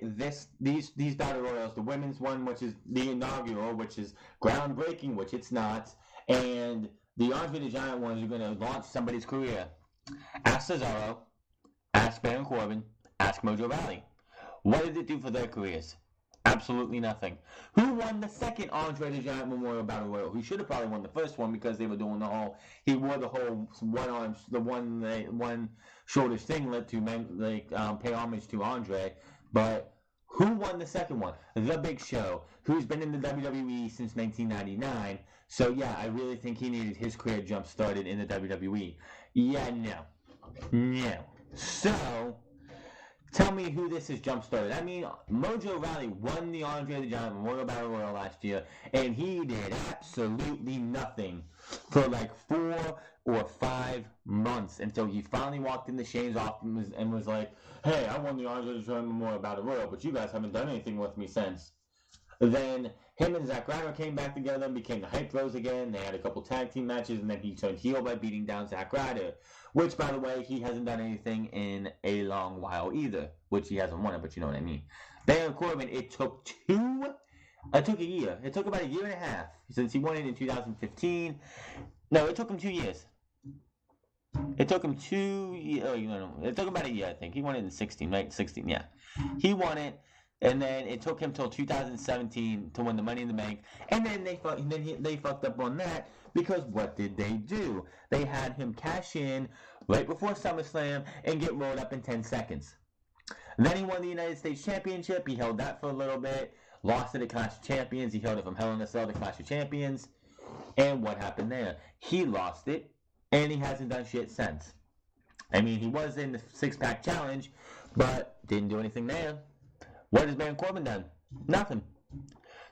these Battle Royals, the women's one, which is the inaugural, which is groundbreaking, which it's not, and the Andre the Giant ones are going to launch somebody's career. Ask Cesaro, ask Baron Corbin, ask Mojo Rawley. What did it do for their careers? Absolutely nothing. Who won the second Andre the Giant Memorial Battle Royal? He should have probably won the first one because they were doing the whole. He wore the whole one shoulders singlet to pay homage to Andre. But who won the second one? The Big Show, who's been in the WWE since 1999. So yeah, I really think he needed his career jump started in the WWE. Yeah, no. So, tell me who this has jump-started. I mean, Mojo Rawley won the Andre the Giant Memorial Battle Royal last year, and he did absolutely nothing for like 4 or 5 months until he finally walked into Shane's office and was like, "Hey, I won the Andre the Giant Memorial Battle Royal, but you guys haven't done anything with me since." Then him and Zack Ryder came back together and became the Hype Bros again. They had a couple tag team matches, and then he turned heel by beating down Zack Ryder, which, by the way, he hasn't done anything in a long while either, which he hasn't won it, but you know what I mean. Baron Corbin, it took a year. It took about a year and a half since he won it in 2015. No, it took him 2 years. It took him 2 years. Oh, no. It took about a year, I think. He won it in 16, right? 16, yeah. He won it. And then it took him till 2017 to win the Money in the Bank. And then they fucked up on that because what did they do? They had him cash in right before SummerSlam and get rolled up in 10 seconds. Then he won the United States Championship. He held that for a little bit. Lost it at Clash of Champions. He held it from Hell in a Cell to Clash of Champions. And what happened there? He lost it, and he hasn't done shit since. I mean, he was in the six-pack challenge, but didn't do anything there. What has Baron Corbin done? Nothing.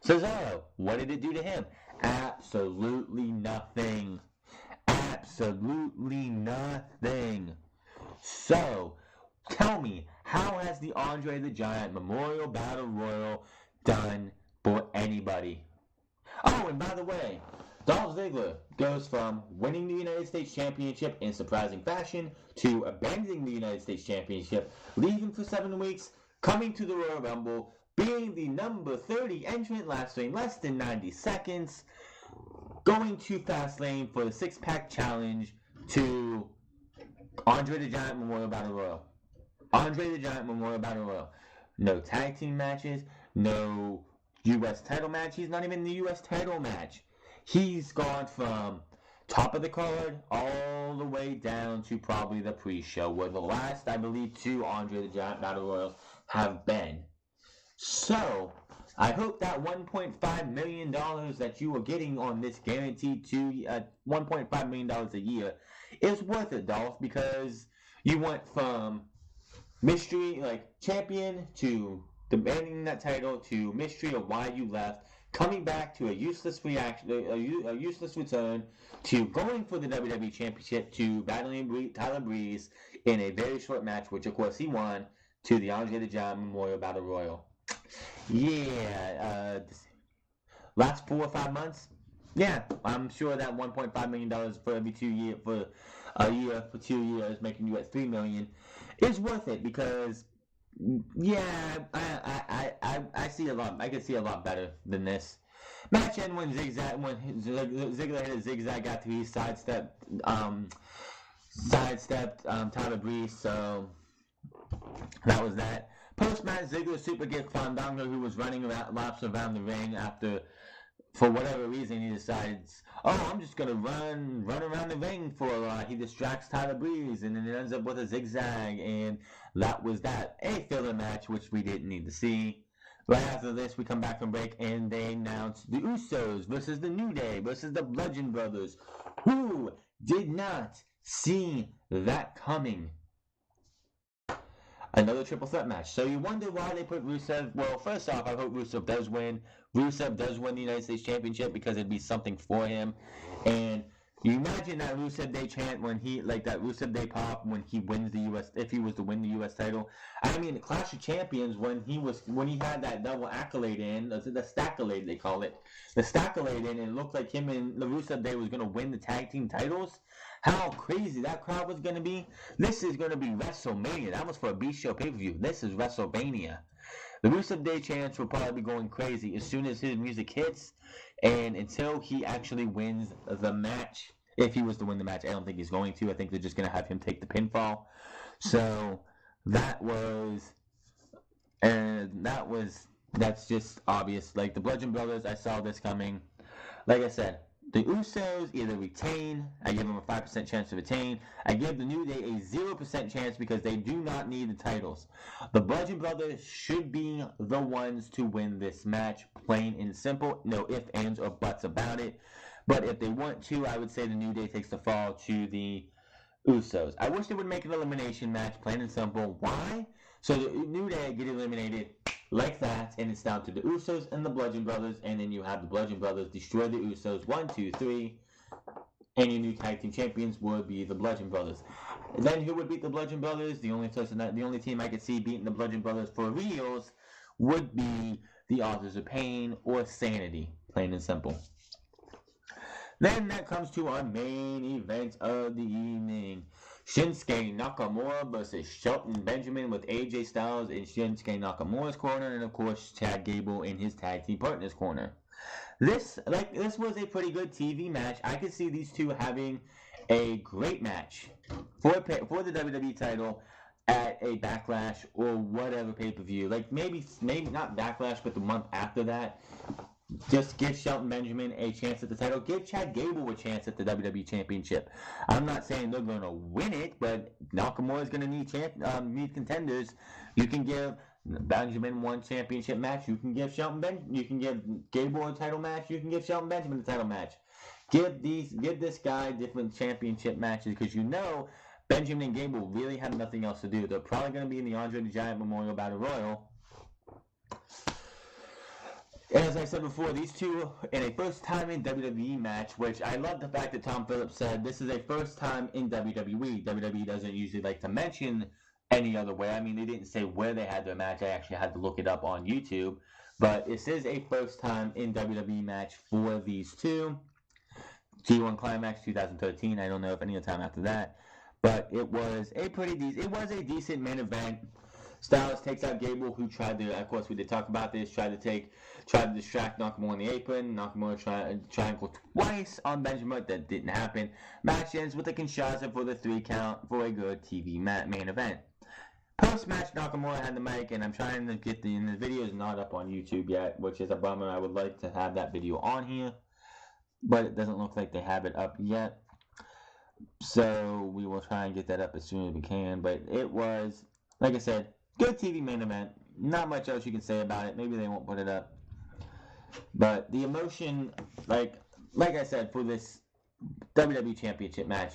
Cesaro, what did it do to him? Absolutely nothing. Absolutely nothing. So, tell me, how has the Andre the Giant Memorial Battle Royal done for anybody? Oh, and by the way, Dolph Ziggler goes from winning the United States Championship in surprising fashion to abandoning the United States Championship, leaving for 7 weeks, coming to the Royal Rumble, being the number 30 entrant, lasting less than 90 seconds, going to Fastlane for the six-pack challenge to Andre the Giant Memorial Battle Royal. Andre the Giant Memorial Battle Royal. No tag team matches, no U.S. title match. He's not even in the U.S. title match. He's gone from top of the card all the way down to probably the pre-show, where the last, I believe, 2 Andre the Giant Battle Royals have been. So, I hope that $1.5 million that you are getting on this guaranteed $1.5 million a year is worth it, Dolph, because you went from mystery, like champion, to demanding that title, to mystery of why you left, coming back to a useless return to going for the WWE Championship, to battling Tyler Breeze in a very short match, which of course he won, to the Andre the Giant Memorial Battle Royal. Yeah, last 4 or 5 months. Yeah, I'm sure that $1.5 million for every 2 years, for a year, for 2 years, making you at $3 million, is worth it, because yeah, I see a lot. I can see a lot better than this. Match end when Ziggler hit a zigzag after he sidestepped Tyler Breeze. So that was that. Post match, Ziggler super gets Fandango, who was running laps around the ring after, for whatever reason, he decides, oh, I'm just going to run around the ring for a lot. He distracts Tyler Breeze, and then it ends up with a zigzag, and that was that. A filler match, which we didn't need to see. Right after this, we come back from break, and they announce the Usos versus the New Day versus the Bludgeon Brothers. Who did not see that coming? Another triple threat match. So you wonder why they put Rusev. Well, first off, I hope Rusev does win. Rusev does win the United States Championship, because it'd be something for him. And you imagine that Rusev Day chant when he, like that Rusev Day pop when he wins the US, if he was to win the US title. I mean, the Clash of Champions, when he had that double accolade in, the stackolade they call it, the stackolade in, and it looked like him and the Rusev Day was going to win the tag team titles. How crazy that crowd was going to be. This is going to be WrestleMania. That was for a Beast Show pay-per-view. This is WrestleMania. The Rusev Day chants will probably be going crazy as soon as his music hits, and until he actually wins the match. If he was to win the match, I don't think he's going to. I think they're just going to have him take the pinfall. So that's just obvious. Like the Bludgeon Brothers, I saw this coming. Like I said, the Usos either retain. I give them a 5% chance to retain. I give the New Day a 0% chance because they do not need the titles. The Bludgeon Brothers should be the ones to win this match, plain and simple. No ifs, ands, or buts about it. But if they want to, I would say the New Day takes the fall to the Usos. I wish they would make an elimination match, plain and simple. Why? So the New Day get eliminated like that, and it's down to the Usos and the Bludgeon Brothers, and then you have the Bludgeon Brothers destroy the Usos 1, 2, 3, and your new tag team champions would be the Bludgeon Brothers. And then who would beat the Bludgeon Brothers? The only team I could see beating the Bludgeon Brothers for reals would be the Authors of Pain or Sanity, plain and simple. Then that comes to our main event of the evening. Shinsuke Nakamura versus Shelton Benjamin, with AJ Styles in Shinsuke Nakamura's corner, and of course Chad Gable in his tag team partner's corner. This was a pretty good TV match. I could see these two having a great match for the WWE title at a Backlash or whatever pay-per-view. Like maybe not Backlash, but the month after that. Just give Shelton Benjamin a chance at the title. Give Chad Gable a chance at the WWE Championship. I'm not saying they're going to win it, but Nakamura is going to need contenders. You can give Benjamin one championship match. You can give you can give Gable a title match. You can give Shelton Benjamin a title match. Give this guy different championship matches, because you know Benjamin and Gable really have nothing else to do. They're probably going to be in the Andre the Giant Memorial Battle Royal. As I said before, these two in a first time in WWE match, which I love the fact that Tom Phillips said this is a first time in WWE. WWE doesn't usually like to mention any other way. I mean, they didn't say where they had their match. I actually had to look it up on YouTube. But this is a first time in WWE match for these two. G1 Climax 2013. I don't know if any other time after that. But it was a decent main event. Styles takes out Gable, who tried to, of course we did talk about this, tried to distract Nakamura on the apron. Nakamura triangle twice on Benjamin, that didn't happen. Match ends with a Kinshasa for the 3 count for a good TV main event. Post-match, Nakamura had the mic, and I'm trying to get the video is not up on YouTube yet, which is a bummer. I would like to have that video on here, but it doesn't look like they have it up yet. So we will try and get that up as soon as we can, but it was, like I said, good TV main event. Not much else you can say about it. Maybe they won't put it up. But the emotion, like I said, for this WWE Championship match,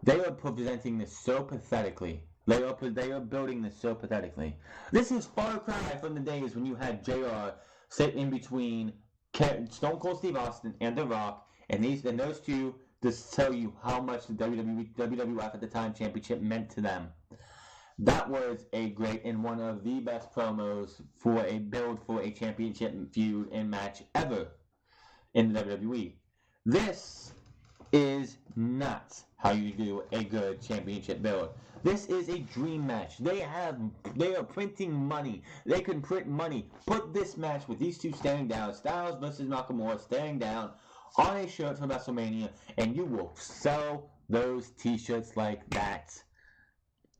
they are presenting this so pathetically. They are building this so pathetically. This is far cry from the days when you had JR sit in between Stone Cold Steve Austin and The Rock, and those two just tell you how much the WWF at the time championship meant to them. That was a great and one of the best promos for a build for a championship feud and match ever in the WWE. This is not how you do a good championship build. This is a dream match. They are printing money. They can print money. Put this match with these two staring down, Styles versus Nakamura staring down, on a shirt for WrestleMania, and you will sell those t-shirts like that.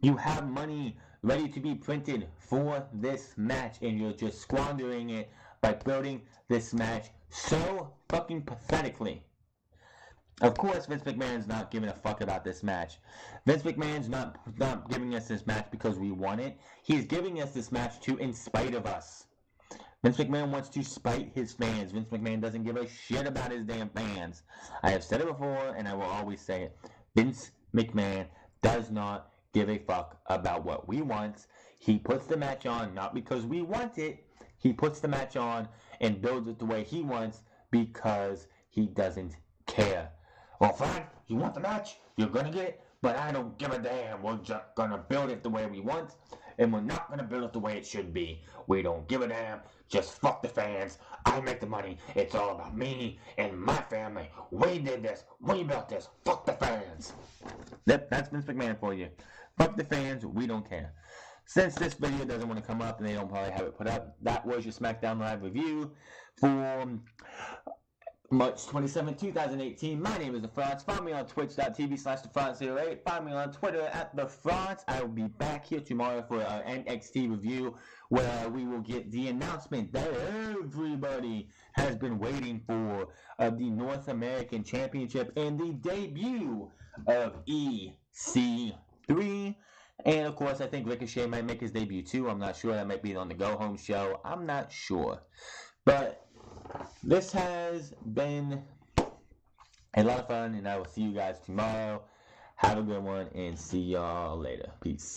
You have money ready to be printed for this match, and you're just squandering it by building this match so fucking pathetically. Of course, Vince McMahon's not giving a fuck about this match. Vince McMahon's not giving us this match because we want it. He's giving us this match in spite of us. Vince McMahon wants to spite his fans. Vince McMahon doesn't give a shit about his damn fans. I have said it before, and I will always say it. Vince McMahon does not give a fuck about what we want. He puts the match on not because we want it. He puts the match on and builds it the way he wants because he doesn't care. Well, fine, you want the match, you're gonna get it, but I don't give a damn. We're just gonna build it the way we want, and we're not gonna build it the way it should be. We don't give a damn. Just fuck the fans. I make the money. It's all about me and my family. We did this. We built this. Fuck the fans. Yep, that's Vince McMahon for you. Fuck the fans. We don't care. Since this video doesn't want to come up and they don't probably have it put up, that was your Smackdown Live review for March 27, 2018. My name is The France. Find me on twitch.tv/TheFrance08. Find me on Twitter at The France. I will be back here tomorrow for our NXT review, where we will get the announcement that everybody has been waiting for of the North American Championship and the debut of EC3. And of course, I think Ricochet might make his debut too. I'm not sure. That might be on the Go Home show. I'm not sure. But this has been a lot of fun, and I will see you guys tomorrow. Have a good one, and see y'all later. Peace.